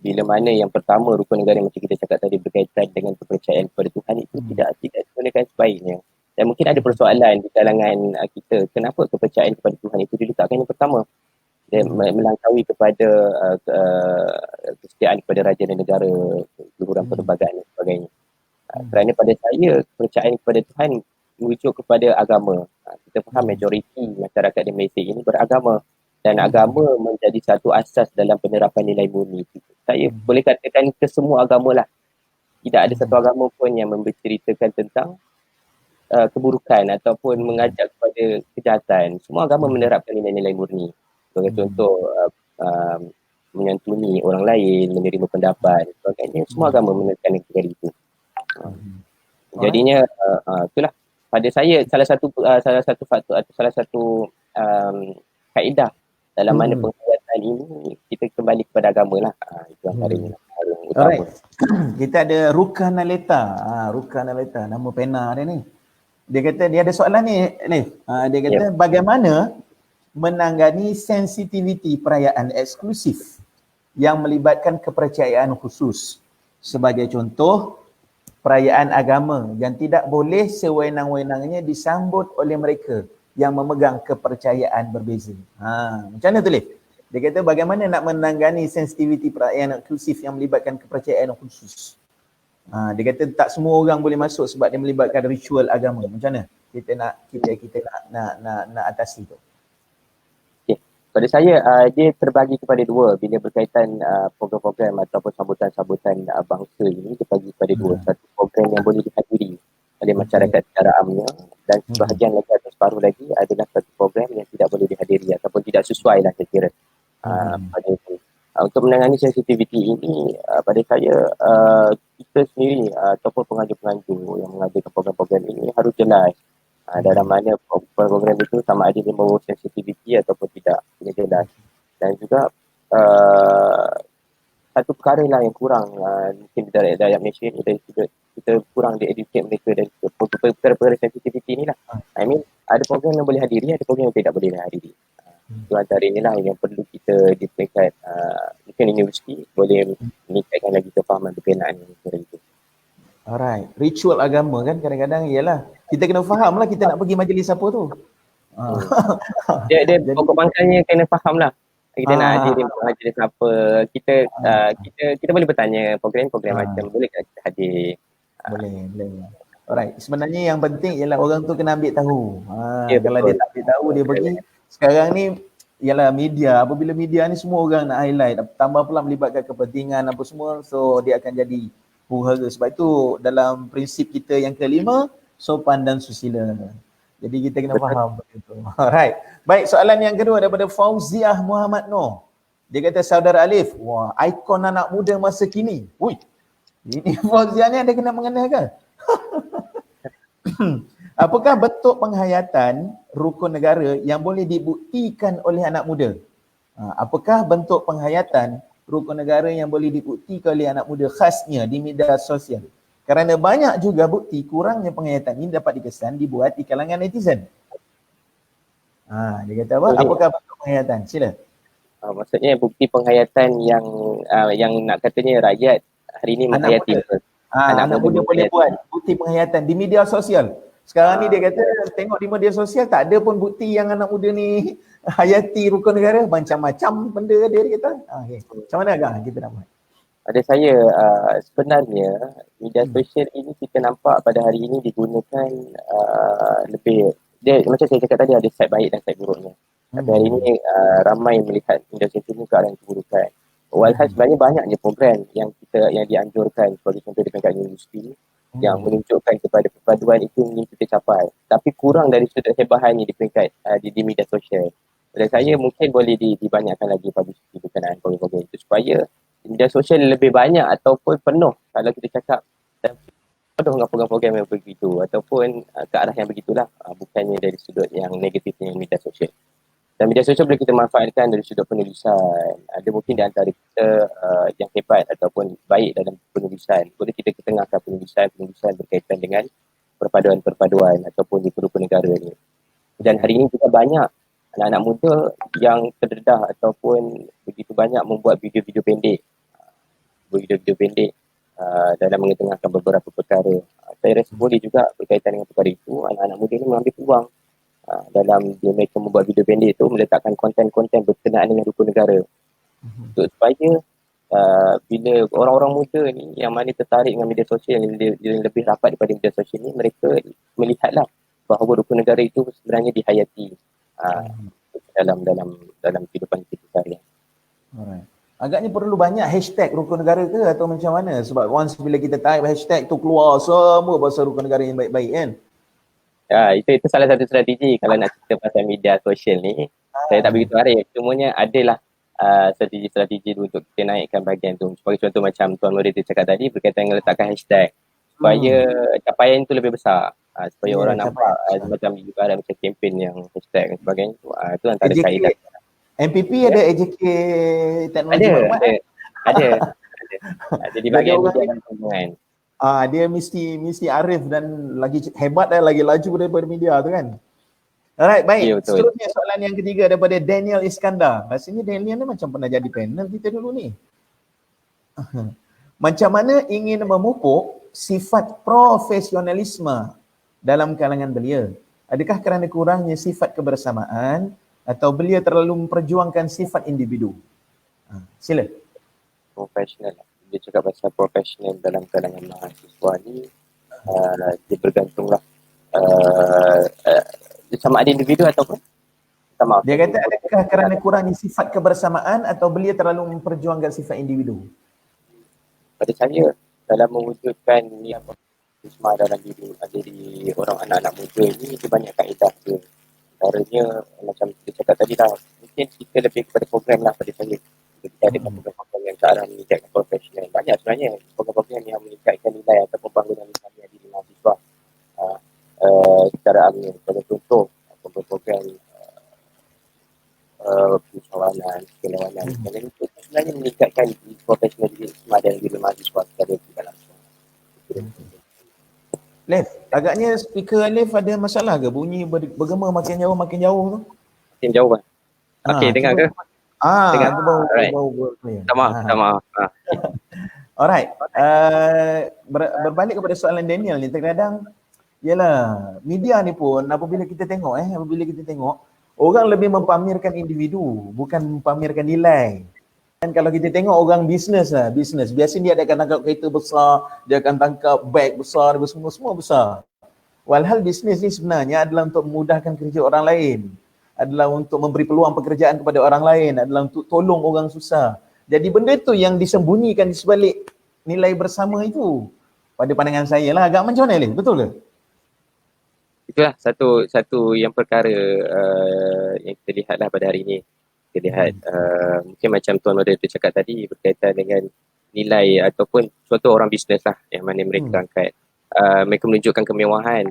Bila mana yang pertama rukun negara macam kita cakap tadi berkaitan dengan kepercayaan kepada Tuhan itu tidak digunakan sebaiknya. Dan mungkin ada persoalan di kalangan kita, kenapa kepercayaan kepada Tuhan itu diletakkan yang pertama? Dan melangkaui kepada kesetiaan kepada raja dan negara, luhuran perlembagaan dan sebagainya. Kerana pada saya, kepercayaan kepada Tuhan merujuk kepada agama. Kita kita faham majoriti masyarakat di Malaysia ini beragama dan agama menjadi satu asas dalam penerapan nilai murni. Saya boleh katakan ke semua agama lah. Tidak ada satu agama pun yang menceritakan tentang keburukan ataupun mengajak kepada kejahatan. Semua agama menerapkan nilai-nilai murni. Sebagai contoh, menyantuni orang lain, menerima pendapat, sebagainya. Semua agama menerapkan kepada itu. Jadinya itulah pada saya salah satu faktor atau salah satu kaedah dalam mana penghayatan ini kita kembali kepada agama lah. Itu antaranya yang utama. Alright. Kita ada Ruka Naleta. Ruka Naleta, nama pena dia ni. Dia kata dia ada soalan ni. Dia kata bagaimana menanggani sensitiviti perayaan eksklusif yang melibatkan kepercayaan khusus. Sebagai contoh, perayaan agama yang tidak boleh sewenang-wenangnya disambut oleh mereka yang memegang kepercayaan berbeza. Macam mana tu, Lif? Dia kata bagaimana nak menanggani sensitiviti perayaan eksklusif yang melibatkan kepercayaan khusus. Dia kata tak semua orang boleh masuk sebab dia melibatkan ritual agama. Macam mana kita nak atasi tu? Pada saya, dia terbagi kepada dua bila berkaitan program-program ataupun sambutan-sambutan bangsa ini, dia bagi kepada dua. Satu program yang boleh dihadiri oleh masyarakat secara amnya dan sebahagian lagi atau separuh lagi adalah satu program yang tidak boleh dihadiri ataupun tidak sesuai lah saya kira. Pada itu. Untuk menangani sensitiviti ini, pada saya, kita sendiri ataupun penganjur-penganjur yang mengajukan program-program ini harus jelas dalam mana program itu sama ada dia membawa sensitiviti ataupun tidak, kena jelas. Dan juga satu perkara lah yang kurang mungkin di daerah Malaysia ni, dari kita kurang di-educate mereka dari perkara-perkara sensitiviti ni lah. I mean, ada program yang boleh hadiri, ada program yang tidak boleh hadiri. Itu antaranya lah yang perlu kita di peringkat mungkin universiti boleh meningkatkan lagi kefahaman berkenaan dengan itu. Alright, ritual agama kan kadang-kadang ialah kita kena faham lah kita nak pergi majlis apa tu. Dia pokok pangkalnya kena faham lah. Kita nak hadiri majlis apa, kita boleh bertanya program-program macam boleh kita hadir. Boleh. Alright, sebenarnya yang penting ialah orang tu kena ambil tahu. Kalau dia tak ambil tahu dia pergi. Sekarang ni ialah media, apabila media ni semua orang nak highlight, tambah pula melibatkan kepentingan apa semua, so dia akan jadi huru-hara. Sebab itu dalam prinsip kita yang kelima, sopan dan susila. Jadi kita kena faham begitu. Alright. Baik, soalan yang kedua daripada Fauziah Muhammad Noor. Dia kata, Saudara Alif, wah, ikon anak muda masa kini. Ui, ini Fauziah ni ada kena mengenal ke? Apakah bentuk penghayatan rukun negara yang boleh dibuktikan oleh anak muda? Apakah bentuk penghayatan rukun negara yang boleh dibuktikan oleh anak muda khasnya di media sosial? Kerana banyak juga bukti kurangnya penghayatan ini dapat dikesan dibuat di kalangan netizen. Dia kata apa? Apakah bentuk penghayatan? Sila. Maksudnya bukti penghayatan yang nak katanya rakyat hari ini menghayati. Anak muda boleh buat bukti penghayatan di media sosial. Sekarang ni dia kata tengok di media sosial tak ada pun bukti yang anak muda ni hayati rukun negara. Macam-macam benda dia kata. Okay. Macam mana agak kita nak buat? Pada saya, sebenarnya media sosial ini kita nampak pada hari ini digunakan lebih, dia macam saya cakap tadi ada side baik dan side buruknya. Tapi hari ini ramai melihat media sosial ini ke arah yang keburukan. Walhal sebenarnya banyaknya program yang dianjurkan sebagai contoh di peringkat universiti yang menunjukkan kepada perpaduan itu ingin kita capai. Tapi kurang dari sudut hebahannya di peringkat di media sosial. Pada saya mungkin boleh dibanyakkan lagi publicity berkenaan program-program itu supaya media sosial lebih banyak ataupun penuh kalau kita cakap penuh dengan program-program yang begitu ataupun ke arah yang begitulah, bukannya dari sudut yang negatifnya media sosial. Dan media sosial boleh kita manfaatkan dari sudut penulisan. Ada mungkin di antara kita yang hebat ataupun baik dalam penulisan. Boleh kita ketengahkan penulisan berkaitan dengan perpaduan-perpaduan ataupun di perlu negara ni. Dan hari ini juga banyak anak-anak muda yang terdedah ataupun begitu banyak membuat video-video pendek. Dalam mengetengahkan beberapa perkara. Saya rasa boleh juga berkaitan dengan perkara itu. Anak-anak muda ni mengambil peluang dalam mereka membuat video pendek itu meletakkan konten-konten berkenaan dengan rukun negara. Untuk supaya bila orang-orang muda ni yang mana tertarik dengan media sosial, yang lebih rapat daripada media sosial ni, mereka melihatlah bahawa rukun negara itu sebenarnya dihayati dalam kehidupan kita seharian. Alright. Agaknya perlu banyak hashtag rukun negara ke atau macam mana? Sebab once bila kita type hashtag tu keluar semua pasal rukun negara yang baik-baik kan? Ya, itu salah satu strategi kalau nak cerita pasal media sosial ni. Saya tak begitu arif. Cumanya adalah strategi-strategi untuk kita naikkan bahagian tu. Sebagai contoh macam Tuan Moderator cakap tadi berkaitan dengan letakkan hashtag supaya capaian tu lebih besar. Supaya orang nampak macam ibarat macam kempen yang hashtag dan sebagainya tu. Itu antara AJK, kaedah. MPP ada AJK teknologi maklumat? Ada. Jadi bahagian media dan hubungan. Dia mesti arif dan lagi hebat dan lagi laju daripada media tu kan. Alright, baik. Ya, Seterusnya soalan yang ketiga daripada Daniel Iskandar. Rasanya Daniel ni macam pernah jadi panel kita dulu ni. Macam mana ingin memupuk sifat profesionalisme dalam kalangan belia? Adakah kerana kurangnya sifat kebersamaan atau belia terlalu memperjuangkan sifat individu? Sila. Profesional. Dia cakap pasal profesional dalam kalangan mahasiswa ni, dia bergantunglah sama ada individu ataupun sama. Dia kata adakah kerana kurangnya sifat kebersamaan atau belia terlalu memperjuangkan sifat individu? Pada saya, dalam mewujudkan ni apa isma dalam diri orang anak-anak muda ni, dia banyak kaedah dia. Antaranya macam kita cakap tadi lah, mungkin kita lebih kepada program lah pada saya. Kita ada program-program yang ke arah meningkatkan profesional. Banyak sebenarnya program-program yang meningkatkan nilai atau pembangunan misalnya diri mahasiswa secara amnya. Sebagai contoh, program-program persoalan, kelawanan. Dan itu sebenarnya meningkatkan profesional diri dan diri mahasiswa secara tidak langsung. Lev, agaknya speaker Lev ada masalah ke? Bunyi bergema makin jauh tu. Makin jauh kan? Okey, dengar ke? Dengar. Alright. Tak maaf. Alright. Berbalik kepada soalan Daniel ni, terkadang yalah, media ni pun apabila kita tengok orang lebih mempamerkan individu, bukan mempamerkan nilai. Dan kalau kita tengok orang bisnes, biasanya dia akan tangkap kereta besar, dia akan tangkap beg besar, semua besar. Walhal bisnes ni sebenarnya adalah untuk memudahkan kerja orang lain, adalah untuk memberi peluang pekerjaan kepada orang lain, adalah untuk tolong orang susah. Jadi benda tu yang disembunyikan di sebalik nilai bersama itu. Pada pandangan saya lah, agak macam mana Lin? Betul ke? Itulah satu yang perkara yang kita lihatlah pada hari ini. Kita lihat mungkin macam Tuan Moderator cakap tadi berkaitan dengan nilai ataupun suatu orang bisnes lah yang mana mereka angkat. Mereka menunjukkan kemewahan.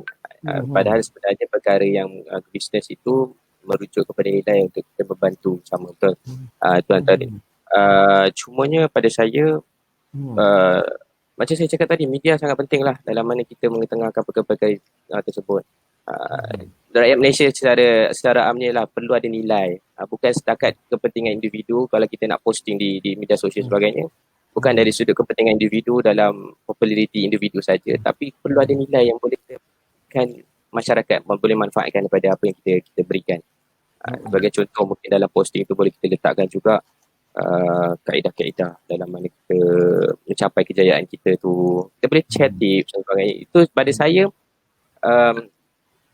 Padahal sebenarnya perkara yang bisnes itu merujuk kepada nilai untuk kita membantu sama. Betul? Itu antara. Cumanya pada saya macam saya cakap tadi, media sangat penting lah dalam mana kita mengetengahkan perkara-perkara tersebut. Rakyat Malaysia secara amnya lah perlu ada nilai, bukan setakat kepentingan individu. Kalau kita nak posting di media sosial sebagainya, bukan dari sudut kepentingan individu dalam populariti individu saja, tapi perlu ada nilai yang boleh berikan masyarakat, boleh manfaatkan daripada apa yang kita berikan. Sebagai contoh, mungkin dalam posting itu boleh kita letakkan juga kaedah-kaedah dalam mana kita mencapai kejayaan kita tu. Kita boleh share tips dan sebagainya. Itu pada saya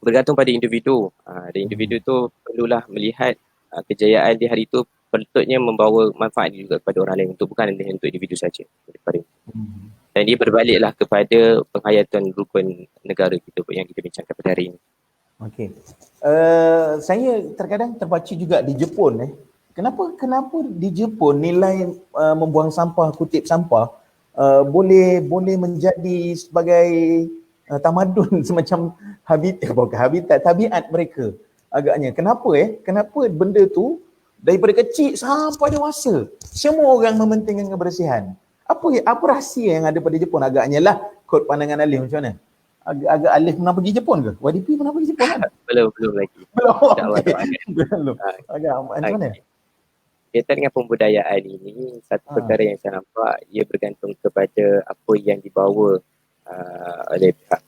bergantung pada individu. Dan individu tu perlulah melihat kejayaan di hari itu patutnya membawa manfaat juga kepada orang lain, bukan untuk individu saja. Dan dia berbaliklah kepada penghayatan rukun negara kita yang kita bincangkan pada hari ini. Okey. Saya terkadang terbaca juga di Jepun Kenapa di Jepun nilai membuang sampah, kutip sampah boleh menjadi sebagai tamadun semacam habitat tabiat mereka agaknya. Kenapa benda tu daripada kecil sampai dewasa semua orang mementingkan kebersihan? Apa rahsia yang ada pada Jepun? Agaknya lah kod pandangan Alif macam mana? Agak Alif pernah pergi Jepun ke? YDP pernah pergi Jepun kan? Belum lagi. Belum. Agak macam mana? Kaitan dengan pembudayaan ini, satu perkara yang saya nampak, ia bergantung kepada apa yang dibawa oleh pihak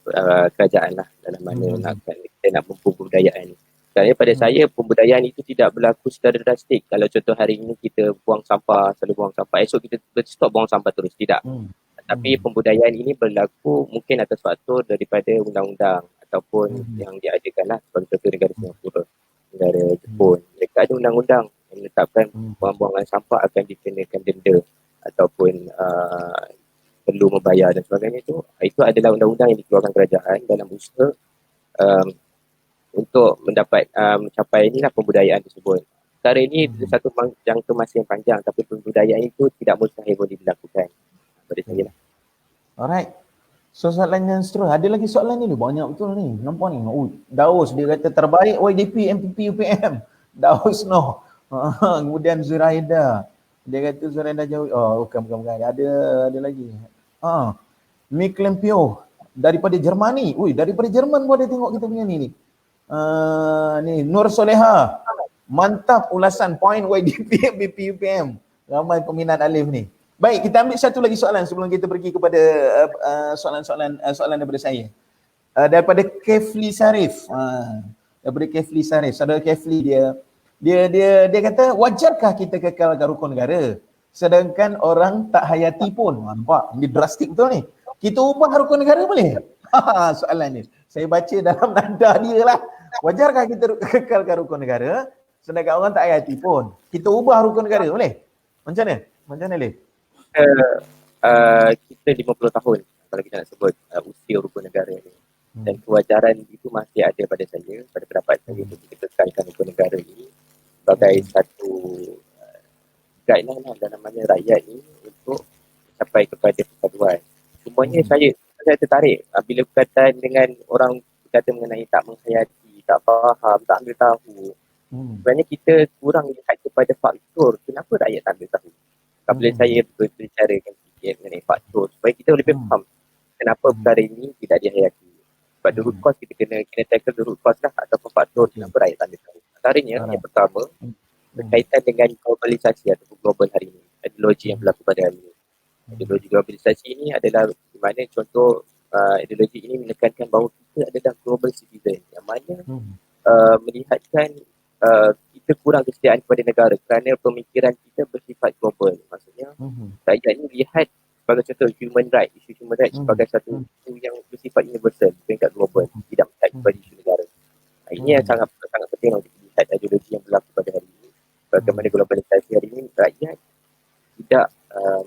kerajaan lah dalam mana kita nak pembudayaan. Sebenarnya pada saya, pembudayaan itu tidak berlaku secara drastik. Kalau contoh hari ini kita selalu buang sampah, esok kita stop buang sampah terus, tidak. Tapi pembudayaan ini berlaku mungkin atas faktor daripada undang-undang ataupun yang diadakanlah sebagai contoh negara Singapura, negara Jepun. Mereka ada undang-undang yang menetapkan pembuangan sampah akan dikenakan denda ataupun perlu membayar dan sebagainya. Itu adalah undang-undang yang dikeluarkan kerajaan dalam usaha untuk mendapat mencapai inilah pembudayaan tersebut. Sekarang ini satu jangka masa yang panjang, tapi pembudayaan itu tidak mustahil boleh dilakukan. Pada saya lah. Alright. So soalan yang seterusnya, ada lagi soalan ni banyak betul ni. Nampak ni. Daus dia kata terbaik YDP, MPP, UPM. Daus no. Kemudian Zuraida. Dia kata Zuraida jauh. Oh, bukan. Ada lagi. Miklempio daripada Germani. Daripada Jerman pun ada tengok kita punya ni. Ni Nur Soleha. Mantap ulasan point YDP, MPP, UPM. Ramai peminat Alif ni. Baik, kita ambil satu lagi soalan sebelum kita pergi kepada soalan daripada saya. Daripada Kefli Sarif. Daripada Kefli Sarif. Saudara Kefli dia kata, wajarkah kita kekalkan rukun negara sedangkan orang tak hayati pun? Nampak? Ini drastik betul ni. Kita ubah rukun negara boleh? Soalan ni. Saya baca dalam nada dia lah. Wajarkah kita kekalkan rukun negara sedangkan orang tak hayati pun? Kita ubah rukun negara boleh? Macam mana Lif? Kita 50 tahun kalau kita nak sebut usia rukun negara ini, dan kewajaran itu masih ada pada saya, pada pendapat saya, untuk kita kekalkan rukun negara ini sebagai satu guideline dalam mana rakyat ini untuk sampai kepada perpaduan. Semuanya saya tertarik bila berkaitan dengan orang berkata mengenai tak menghayati, tak faham, tak ambil tahu. Sebenarnya kita kurang lihat kepada faktor kenapa rakyat tak ambil tahu. Bila saya berbicara mengenai faktor supaya kita lebih faham kenapa perkara ini tidak dihayati. Sebab the root cause kita kena tackle the root cause lah, ataupun faktor kenapa rakyat tak ambil tahu. Antaranya yang pertama berkaitan dengan globalisasi ataupun global hari ini, ideologi yang berlaku pada hari ini. Ideologi globalisasi ini adalah di mana contoh ideologi ini menekankan bahawa kita adalah global citizen, yang mana melihatkan kita kurang kesetiaan kepada negara kerana pemikiran kita bersifat global. Maksudnya rakyat ini lihat sebagai contoh human right, isu human right sebagai satu isu yang bersifat universal, tingkat global, tidak melihat kepada isu negara. Ini yang sangat penting untuk dilihat ideologi yang berlaku pada hari ini. Bagaimana globalisasi hari ini, rakyat tidak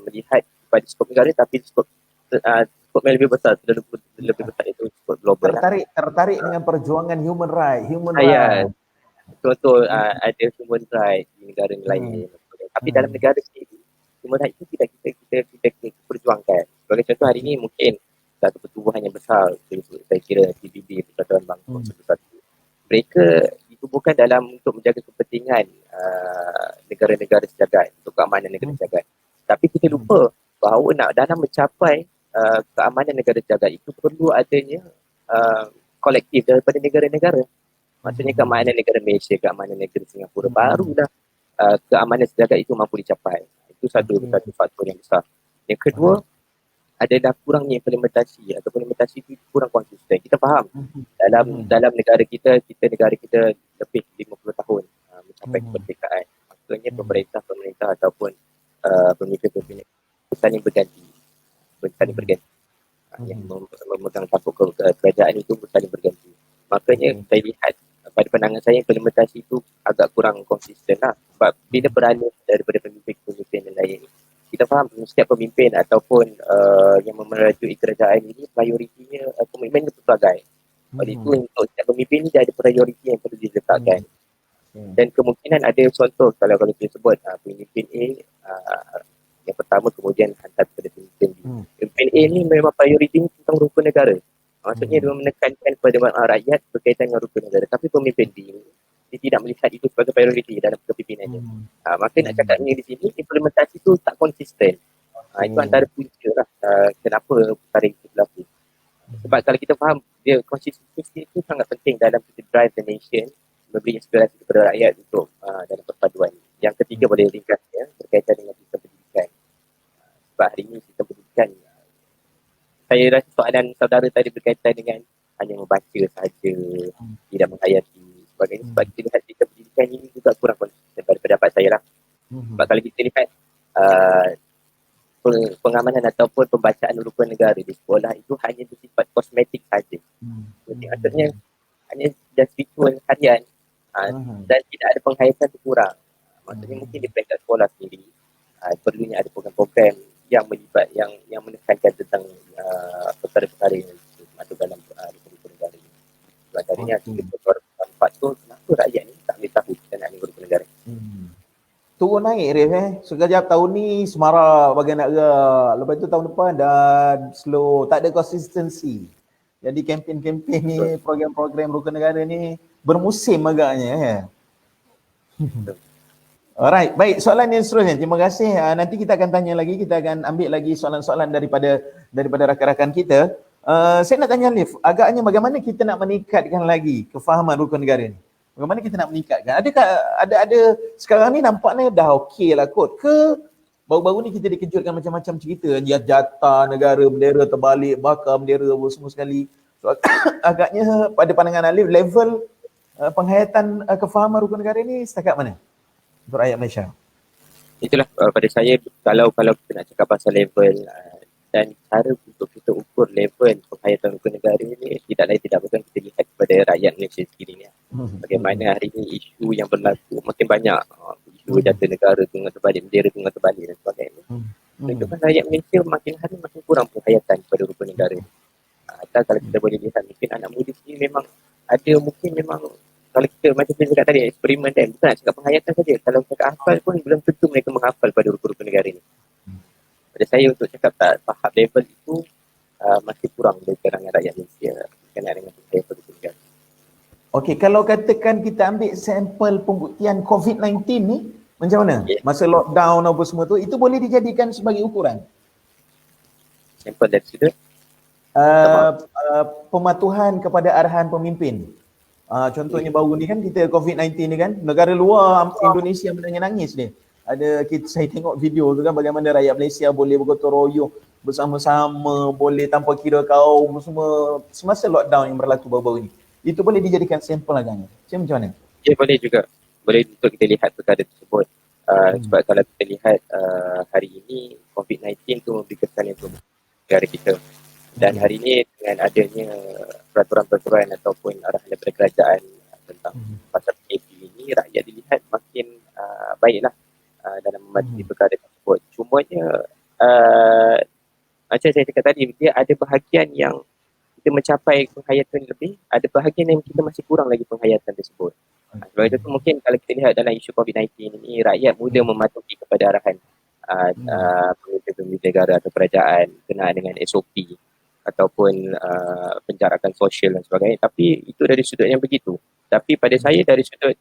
melihat kepada skop negara, tapi skop yang lebih besar, lebih besar itu skop global. Tertarik dengan perjuangan human right. Contoh ada human right di negara lain. Tapi dalam negara sendiri, human right itu tidak kita perjuangkan. Sebagai contoh hari ini mungkin satu pertubuhan yang besar, saya kira PBB, Persatuan Bangsa Bersatu. Mereka ditubuhkan dalam untuk menjaga kepentingan negara-negara sejagat, untuk keamanan negara sejagat. Tapi kita lupa bahawa dalam mencapai keamanan negara sejagat itu perlu adanya kolektif daripada negara-negara. Maksudnya keamanan negara Malaysia, keamanan negara Singapura, barulah keamanan sejagat itu mampu dicapai. Itu satu faktor yang besar. Yang kedua adalah kurangnya implementasi atau implementasi itu kurang konsisten. Kita faham dalam negara kita lebih 50 tahun mencapai kemerdekaan. Maksudnya pemerintah ataupun pemimpin saling berganti. Yang memegang tampuk kerajaan itu saling berganti. Makanya saya lihat pada pandangan saya implementasi itu agak kurang konsisten lah. Sebab bila beralih daripada pemimpin yang lain, kita faham setiap pemimpin ataupun yang memerajui kerajaan ini prioritinya, komitmennya berbagai. Oleh itu untuk setiap pemimpin ini dia ada prioriti yang perlu diletakkan. Dan kemungkinan ada contoh kalau kita sebut pemimpin A yang pertama kemudian hantar kepada pemimpin B. Pemimpin A ni memang prioritinya tentang rukun negara. Maksudnya dia menekankan kepada rakyat berkaitan dengan rukun negara. Tapi pemimpin B ini dia tidak melihat itu sebagai prioriti dalam kepimpinannya. Maka nak cakapnya di sini implementasi itu tak konsisten. Itu antara punca lah kenapa perkara itu berlaku. Sebab kalau kita faham dia konsistensi itu sangat penting dalam kita drive the nation, memberi inspirasi kepada rakyat untuk dalam perpaduan. Yang ketiga boleh ringkasnya berkaitan dengan sistem pendidikan. Sebab hari ini sistem pendidikan, saya rasa soalan saudara tadi berkaitan dengan hanya membaca sahaja, tidak menghayati sebagainya. Sebab kita lihat sistem pendidikan ini juga kurang konsisten pada pendapat saya lah. Sebab kalau kita lihat pengamanan ataupun pembacaan rukun negara di sekolah itu hanya bersifat kosmetik saja. Jadi maksudnya hanya just ritual harian dan tidak ada penghayatan itu kurang. Maksudnya mungkin di peringkat sekolah sendiri perlunya ada program-program yang melibat yang menekankan tentang perkara-perkara yang masuk dalam rukun negara ini. Sebab antaranya kita tempat tu kenapa rakyat ni tak boleh tahu kita nak rukun negara. Turun naik Rif Sekejap tahun ni semarak bagian nak gerak. Lepas tu tahun depan dan slow. Tak ada consistency. Jadi kempen-kempen ni, program-program rukun negara ni bermusim agaknya. Alright, baik, soalan yang seterusnya. Terima kasih. Nanti kita akan tanya lagi, kita akan ambil lagi soalan-soalan daripada rakan-rakan kita. Saya nak tanya Alif, agaknya bagaimana kita nak meningkatkan lagi kefahaman rukun negara ni? Bagaimana kita nak meningkatkan? Adakah ada sekarang ni nampaknya dah okey lah kot ke baru-baru ni kita dikejutkan macam-macam cerita, jatah negara, bendera terbalik, bakar bendera semua sekali. So, agaknya pada pandangan Alif, level penghayatan kefahaman rukun negara ni setakat mana untuk rakyat Malaysia? Itulah pada saya kalau kita nak cakap pasal level dan cara untuk kita ukur level penghayatan rukun negara ini tidak lain tidak bukan kita lihat kepada rakyat Malaysia sendiri ni. Bagaimana hari ini isu yang berlaku makin banyak, isu jatah negara tunggal terbalik, bendera tunggal terbalik dan sebagainya. Menunjukkan rakyat Malaysia makin hari makin kurang penghayatan kepada rukun negara. Atau kalau kita boleh lihat mungkin anak muda sini memang ada mungkin memang kalau kita macam saya cakap tadi eksperimen kan, bukan nak cakap penghayatan saja. Kalau cakap hafal pun belum tentu mereka menghafal pada rukun-rukun negara ini. Pada saya untuk cakap tahap level itu masih kurang dari kalangan rakyat Malaysia berkenaan dengan level rukun negara. Okey, kalau katakan kita ambil sampel pembuktian COVID-19 ni macam mana? Masa lockdown apa semua tu, itu boleh dijadikan sebagai ukuran? Sampel dari situ? Pematuhan kepada arahan pemimpin. Contohnya baru ni kan kita COVID-19 ni kan, negara luar Indonesia menangis dia. Saya tengok video tu kan bagaimana rakyat Malaysia boleh bergotong royong bersama-sama, boleh tanpa kira kaum semua semasa lockdown yang berlaku baru-baru ni. Itu boleh dijadikan sampel agaknya. Macam mana? Ya, boleh juga. Boleh untuk kita lihat perkara tersebut. Sebab kalau kita lihat hari ini COVID-19 tu memberi kesan untuk negara kita. Dan hari ini dengan adanya peraturan-peraturan ataupun arahan daripada kerajaan tentang pasal PKP ini, rakyat dilihat makin baiklah dalam mematuhi perkara tersebut. Cumanya macam saya cakap tadi, dia ada bahagian yang kita mencapai penghayatan lebih, ada bahagian yang kita masih kurang lagi penghayatan tersebut. Sebab itu mungkin kalau kita lihat dalam isu COVID-19 ini, rakyat mudah mematuhi kepada arahan pemimpin negara atau kerajaan kenaan dengan SOP ataupun penjarakan sosial dan sebagainya. Tapi itu dari sudut yang begitu. Tapi pada saya dari sudut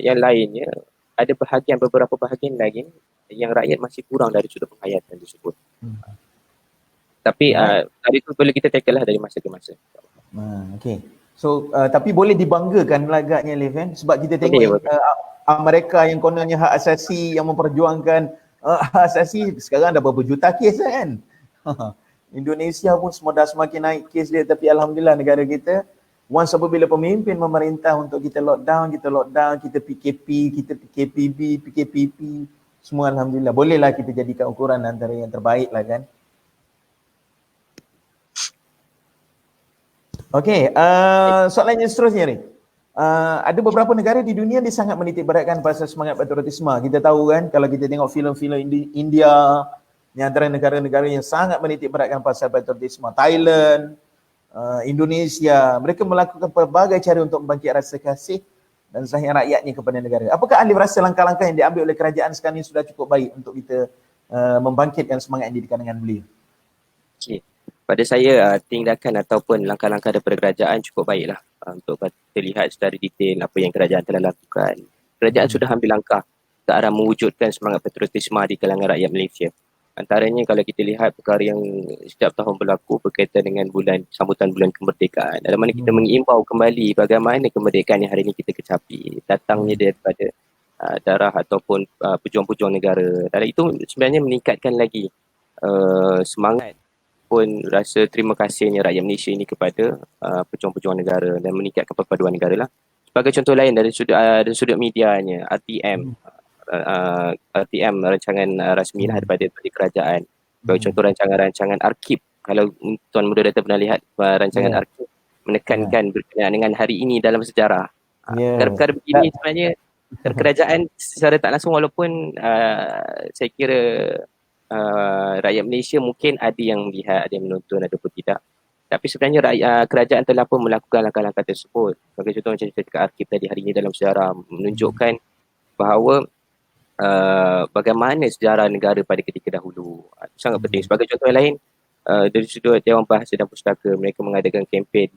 yang lainnya, ada beberapa bahagian lagi yang rakyat masih kurang dari sudut penghayatan tersebut. Tapi dari itu perlu kita tackle lah dari masa ke masa. Okay. So tapi boleh dibanggakan agaknya Leif kan? Sebab kita tengok mereka yang kononnya hak asasi yang memperjuangkan hak asasi sekarang dah berapa juta kes kan? Indonesia pun dah semakin naik kes dia, tapi alhamdulillah negara kita once apabila pemimpin memerintah untuk kita lockdown, kita PKP, kita PKPP, semua alhamdulillah. Bolehlah kita jadikan ukuran antara yang terbaik lah kan? Okey, soalan yang seterusnya ni. Ada beberapa negara di dunia dia sangat menitik beratkan pasal semangat patriotisme. Kita tahu kan kalau kita tengok filem-filem India, yang antara negara-negara yang sangat menitik beratkan pasal patriotisme. Thailand, Indonesia, mereka melakukan pelbagai cara untuk membangkit rasa kasih dan sayang rakyatnya kepada negara. Apakah Alif rasa langkah-langkah yang diambil oleh kerajaan sekarang ini sudah cukup baik untuk kita membangkitkan semangat yang didikan dengan beliau? Okay. Pada saya tindakan ataupun langkah-langkah daripada kerajaan cukup baiklah untuk kita lihat secara detail apa yang kerajaan telah lakukan. Kerajaan sudah ambil langkah ke arah mewujudkan semangat patriotisme di kalangan rakyat Malaysia. Antaranya kalau kita lihat perkara yang setiap tahun berlaku berkaitan dengan sambutan bulan kemerdekaan, dalam mana kita mengimbau kembali bagaimana kemerdekaan yang hari ini kita kecapi datangnya daripada darah ataupun pejuang-pejuang negara. Dan itu sebenarnya meningkatkan lagi semangat pun rasa terima kasihnya rakyat Malaysia ini kepada pejuang-pejuang negara dan meningkatkan perpaduan negara lah. Sebagai contoh lain dari sudut medianya, RTM rancangan rasmi lah daripada kerajaan Contoh rancangan-rancangan arkib. Kalau Tuan Moderator pernah lihat rancangan arkib, menekankan berkenaan dengan hari ini dalam sejarah. Perkara-perkara begini sebenarnya kerajaan secara tak langsung, walaupun saya kira rakyat Malaysia mungkin ada yang melihat, ada yang menonton ataupun tidak. Tapi sebenarnya kerajaan telah pun melakukan langkah-langkah tersebut. Sebagai contoh macam saya cakap arkib tadi, hari ini dalam sejarah, menunjukkan bahawa bagaimana sejarah negara pada ketika dahulu. Sangat penting. Sebagai contoh yang lain, dari sudut Dewan Bahasa dan Pustaka, mereka mengadakan kempen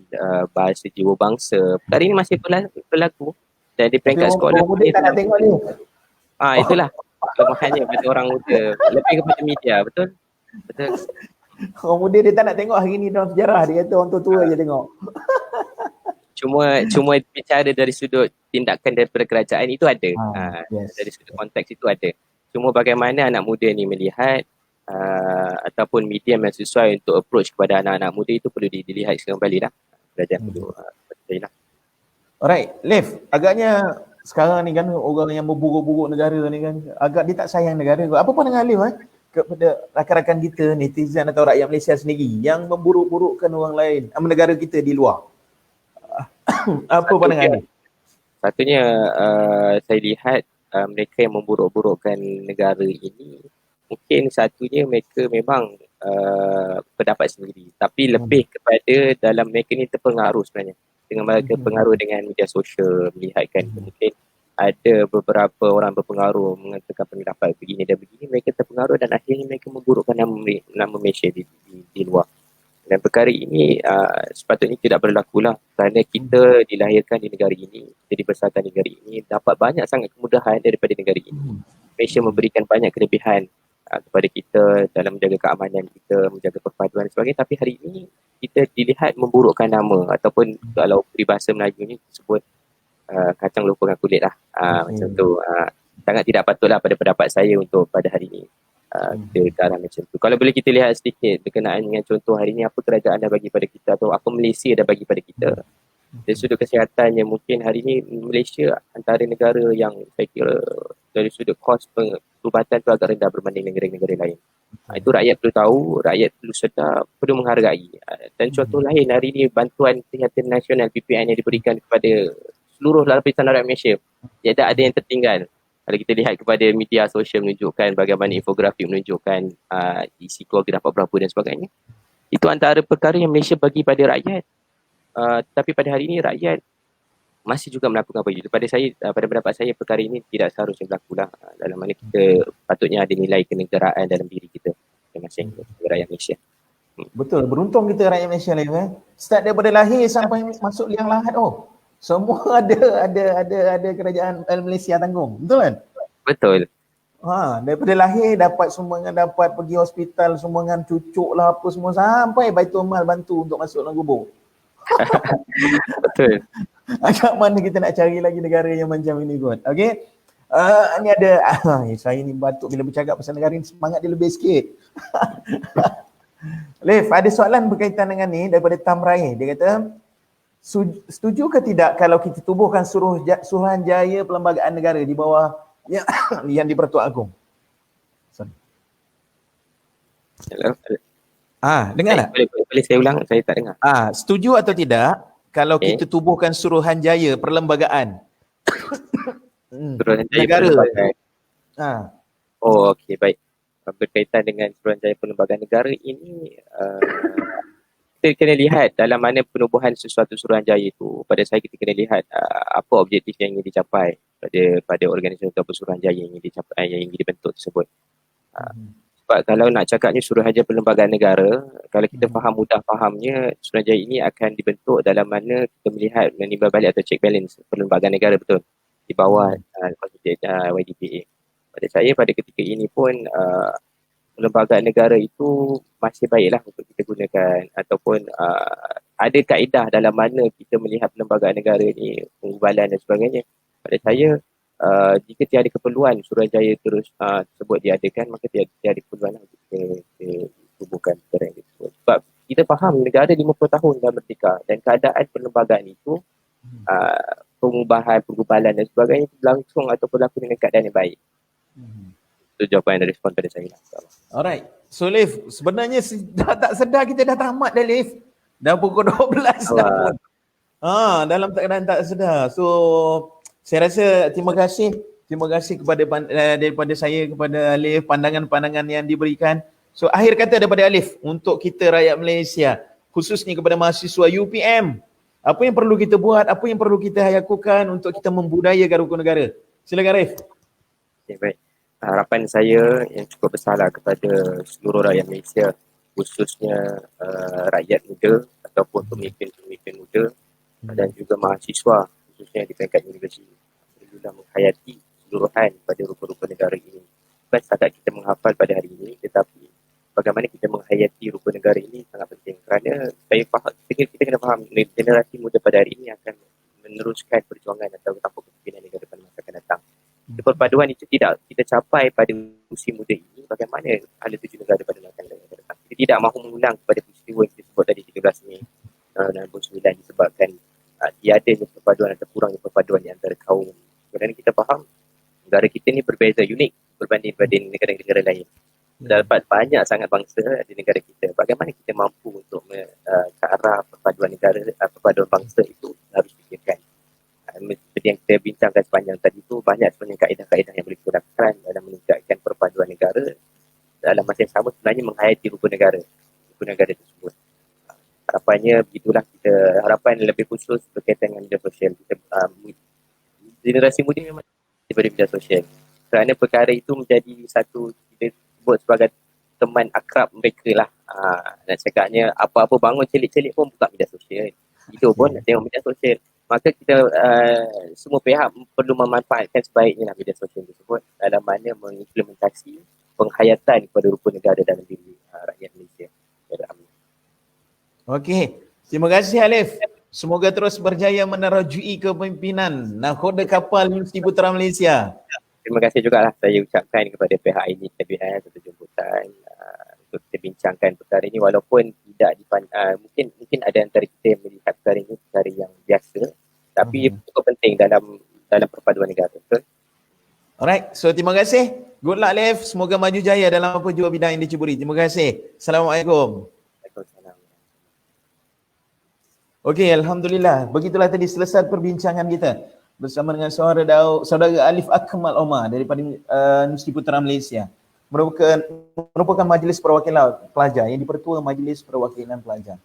bahasa jiwa bangsa. Perkara ini masih berlaku. Dan di peringkat sekolah Orang muda tak nak tengok ni. Itulah kelemahannya pada orang muda, lebih kepada media. Betul? Orang muda dia tak nak tengok hari ni dalam sejarah. Dia kata orang tua-tua je tengok. Cuma bicara dari sudut tindakan daripada kerajaan itu ada. Dari sudut konteks itu ada. Cuma bagaimana anak muda ni melihat ataupun medium yang sesuai untuk approach kepada anak-anak muda itu perlu dilihat kembali lah. Kerajaan perlu lah. Alright, Leif, agaknya sekarang ni kan orang yang memburuk-buruk negara ni kan, agak dia tak sayang negara. Apa pandangan Leif kepada rakan-rakan kita, netizen atau rakyat Malaysia sendiri yang memburuk-burukkan orang lain, negara kita di luar? Apa pandangan Leif? Satunya saya lihat mereka yang memburuk-burukkan negara ini, mungkin satunya mereka memang pendapat sendiri, tapi lebih kepada dalam mereka ni terpengaruh sebenarnya dengan mereka pengaruh dengan media sosial, melihatkan mungkin ada beberapa orang berpengaruh mengatakan pendapat begini dan begini, mereka terpengaruh dan akhirnya mereka memburukkan nama Malaysia di luar. Dan perkara ini sepatutnya tidak berlaku lah, kerana kita dilahirkan di negara ini, kita dibesarkan di negara ini, dapat banyak sangat kemudahan daripada negara ini. Malaysia memberikan banyak kelebihan kepada kita dalam menjaga keamanan kita, menjaga perpaduan dan sebagainya, tapi hari ini kita dilihat memburukkan nama, ataupun kalau peribahasa Melayu ni disebut kacang lupa dengan kulit lah. Macam tu. Sangat tidak patutlah pada pendapat saya untuk pada hari ini kita ke arah macam tu. Kalau boleh kita lihat sedikit berkenaan dengan contoh hari ini, apa kerajaan dah bagi pada kita atau apa Malaysia dah bagi pada kita. Dari sudut kesihatannya, mungkin hari ini Malaysia antara negara yang saya kira dari sudut kos perubatan tu agak rendah berbanding negara-negara lain. Itu rakyat perlu tahu, rakyat perlu sedar, perlu menghargai. Dan contoh lain hari ini, bantuan kesihatan nasional PPN yang diberikan kepada seluruh lapisan rakyat Malaysia. Tiada ada yang tertinggal. Kalau kita lihat kepada media sosial menunjukkan bagaimana infografik menunjukkan isi keluarga dapat berapa dan sebagainya. Itu antara perkara yang Malaysia bagi pada rakyat. Tapi pada hari ini rakyat masih juga melakukan apa itu. Pada pendapat saya perkara ini tidak seharusnya berlaku lah. Dalam mana kita patutnya ada nilai kenegaraan dalam diri kita masing-masing rakyat Malaysia. Betul, beruntung kita rakyat Malaysia lah. Start daripada lahir sampai masuk liang lahat semua ada kerajaan Malaysia tanggung. Betul kan? Betul. Daripada lahir dapat sumbangan, dapat pergi hospital, sumbangan cucuk lah apa semua, sampai Baitul Mal bantu untuk masuk dalam kubur. Betul. Agak mana kita nak cari lagi negara yang macam ini kot. Okey. Ni ada saya ni batuk bila bercakap pasal negara ni, semangat dia lebih sikit. Leif, ada soalan berkaitan dengan ni daripada Tamrai. Dia kata, setuju ke tidak kalau kita tubuhkan Suruhanjaya Perlembagaan Negara di bawah yang di Pertuan Agong? Sorry. Hello. Dengar tak? Boleh saya ulang, saya tak dengar. Setuju atau tidak kalau kita tubuhkan Suruhanjaya Perlembagaan Negara? Okey, baik. Berkaitan dengan Suruhanjaya Perlembagaan Negara ini, kita kena lihat dalam mana penubuhan sesuatu Suruhanjaya itu. Pada saya kita kena lihat apa objektif yang ingin dicapai pada organisasi atau Suruhanjaya yang ingin dicapai, yang ingin dibentuk tersebut. Sebab kalau nak cakapnya Suruhanjaya Perlembagaan Negara, kalau kita mudah fahamnya, Suruhanjaya ini akan dibentuk dalam mana kita melihat menimbal balik atau check balance Perlembagaan Negara, betul, di bawah konsep YDPA. Pada saya pada ketika ini pun perlembagaan negara itu masih baiklah untuk kita gunakan, ataupun ada kaedah dalam mana kita melihat perlembagaan negara ni, pengubalan dan sebagainya. Pada saya jika tiada keperluan Suruhanjaya tersebut diadakan, maka tiada keperluan untuk kita tubuhkan perkara yang tersebut. Sebab kita faham negara 50 tahun dah merdeka dan keadaan perlembagaan itu pengubahan, pengubalan dan sebagainya berlangsung atau berlaku dengan keadaan yang baik. Itu jawapan dan respon dari saya lah. Alright. So Leif, sebenarnya dah tak sedar kita dah tamat dah Leif. Dah pukul 12 dah pun. Dalam keadaan tak sedar. So saya rasa terima kasih kepada daripada saya kepada Alif, pandangan-pandangan yang diberikan. So akhir kata daripada Alif untuk kita rakyat Malaysia, khususnya kepada mahasiswa UPM, apa yang perlu kita buat, apa yang perlu kita lakukan untuk kita membudayakan rukun negara. Silakan Alif. Okay, baik. Harapan saya yang cukup besarlah kepada seluruh rakyat Malaysia, khususnya rakyat muda ataupun pemimpin-pemimpin muda dan juga mahasiswa khususnya di peringkat universiti, perlulah menghayati keseluruhan pada rukun-rukun negara ini. Bukan setakat kita menghafal pada hari ini, tetapi bagaimana kita menghayati rukun negara ini sangat penting. Kerana saya faham, kita kena faham generasi muda pada hari ini akan meneruskan perjuangan atau tampuk kepimpinan negara pada masa akan datang. Perpaduan itu tidak kita capai pada usia muda ini, bagaimana ada tuju negara pada masa akan datang. Kita tidak mahu mengulang kepada peristiwa yang kita sebut tadi 13 Mei 1999 disebabkan tiadanya perpaduan atau kurangnya perpaduan di antara kaum. Kerana kita faham negara kita ni berbeza, unik berbanding negara-negara lain. Terdapat banyak sangat bangsa di negara kita. Bagaimana kita mampu untuk ke arah perpaduan negara, perpaduan bangsa itu harus dipikirkan. Seperti yang kita bincangkan sepanjang tadi itu, banyak sebenarnya kaedah-kaedah yang boleh digunakan dalam meningkatkan perpaduan negara. Dalam masa yang sama sebenarnya menghayati rukun negara tersebut. Harapannya begitulah, kita harapan lebih khusus berkaitan dengan media sosial. Kita generasi muda memang daripada media sosial. Kerana perkara itu menjadi satu kita sebut sebagai teman akrab mereka lah. Dan cakapnya apa-apa bangun celik-celik pun buka media sosial. Hidup pun nak tengok media sosial. Maka kita semua pihak perlu memanfaatkan sebaiknya lah media sosial tersebut dalam mana mengimplementasi penghayatan kepada rukun negara dalam diri rakyat Malaysia. Okey, terima kasih Alif. Semoga terus berjaya menerajui kepimpinan nahkoda kapal Universiti Putra Malaysia. Terima kasih juga lah saya ucapkan kepada pihak ini KBS atas jemputan untuk kita bincangkan perkara ini, walaupun tidak mungkin ada antara kita yang melihat perkara ini perkara yang biasa, tapi cukup penting dalam perpaduan negara. Betul? Alright, so terima kasih. Good luck Alif. Semoga maju jaya dalam apa jua bidang yang diceburi. Terima kasih. Assalamualaikum. Waalaikumsalam. Okey, Alhamdulillah. Begitulah tadi selesai perbincangan kita bersama dengan saudara Alif Akmal Omar daripada Universiti Putra Malaysia. Merupakan majlis perwakilan pelajar yang dipertua Majlis Perwakilan Pelajar.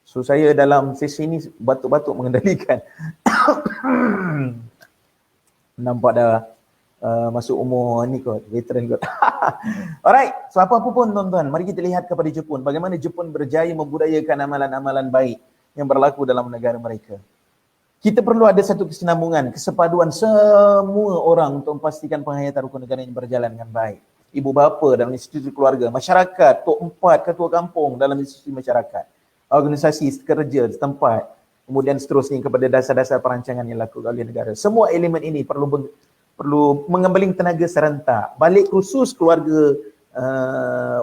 So saya dalam sesi ini batuk-batuk mengendalikan. Nampak dah masuk umur ni kot, veteran kot. Alright, so apa pun tuan-tuan, mari kita lihat kepada Jepun. Bagaimana Jepun berjaya membudayakan amalan-amalan baik yang berlaku dalam negara mereka. Kita perlu ada satu kesinambungan, kesepaduan semua orang untuk memastikan penghayatan rukun negara ini berjalan dengan baik. Ibu bapa dalam institusi keluarga, masyarakat, Tok 4, ketua kampung dalam institusi masyarakat, organisasi kerja setempat, kemudian seterusnya kepada dasar-dasar perancangan yang dilakukan oleh negara. Semua elemen ini perlu mengembeling tenaga serentak. Balik khusus keluarga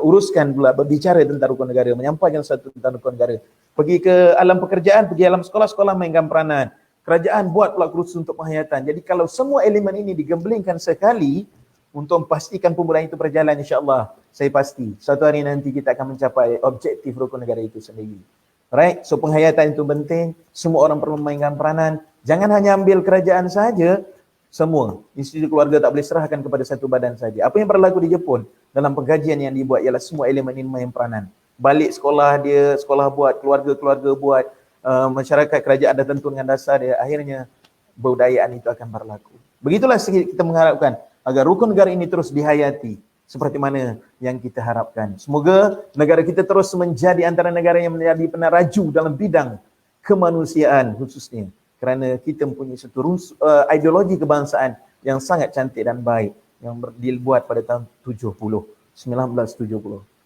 uruskan pula berbicara tentang rukun negara, menyampaikan satu tentang rukun negara. Pergi ke alam pekerjaan, pergi alam sekolah-sekolah mainkan peranan. Kerajaan buat pula kursus untuk penghayatan. Jadi kalau semua elemen ini digembelingkan sekali untuk memastikan pembulaan itu berjalan, insya-Allah saya pasti suatu hari nanti kita akan mencapai objektif rukun negara itu sendiri. Right? So penghayatan itu penting, semua orang perlu memainkan peranan. Jangan hanya ambil kerajaan saja, semua institusi keluarga tak boleh serahkan kepada satu badan saja. Apa yang berlaku di Jepun dalam pengkajian yang dibuat ialah semua elemen ini main peranan. Balik sekolah dia, sekolah buat, keluarga-keluarga buat, masyarakat kerajaan dah tentu dengan dasar dia, akhirnya budayaan itu akan berlaku. Begitulah kita mengharapkan agar rukun negara ini terus dihayati seperti mana yang kita harapkan. Semoga negara kita terus menjadi antara negara yang menjadi peneraju dalam bidang kemanusiaan khususnya. Kerana kita mempunyai satu ideologi kebangsaan yang sangat cantik dan baik yang dibuat pada tahun 1970.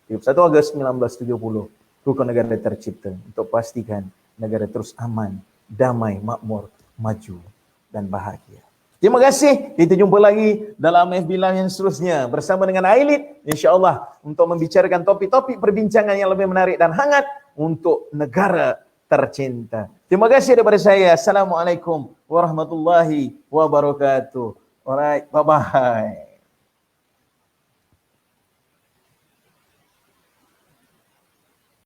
1 Ogos 1970, rukun negara tercipta untuk pastikan negara terus aman, damai, makmur, maju dan bahagia. Terima kasih. Kita jumpa lagi dalam FB Live yang seterusnya bersama dengan Ailit, insya-Allah untuk membicarakan topik-topik perbincangan yang lebih menarik dan hangat untuk negara tercinta. Terima kasih daripada saya. Assalamualaikum warahmatullahi wabarakatuh. Alright, bye-bye.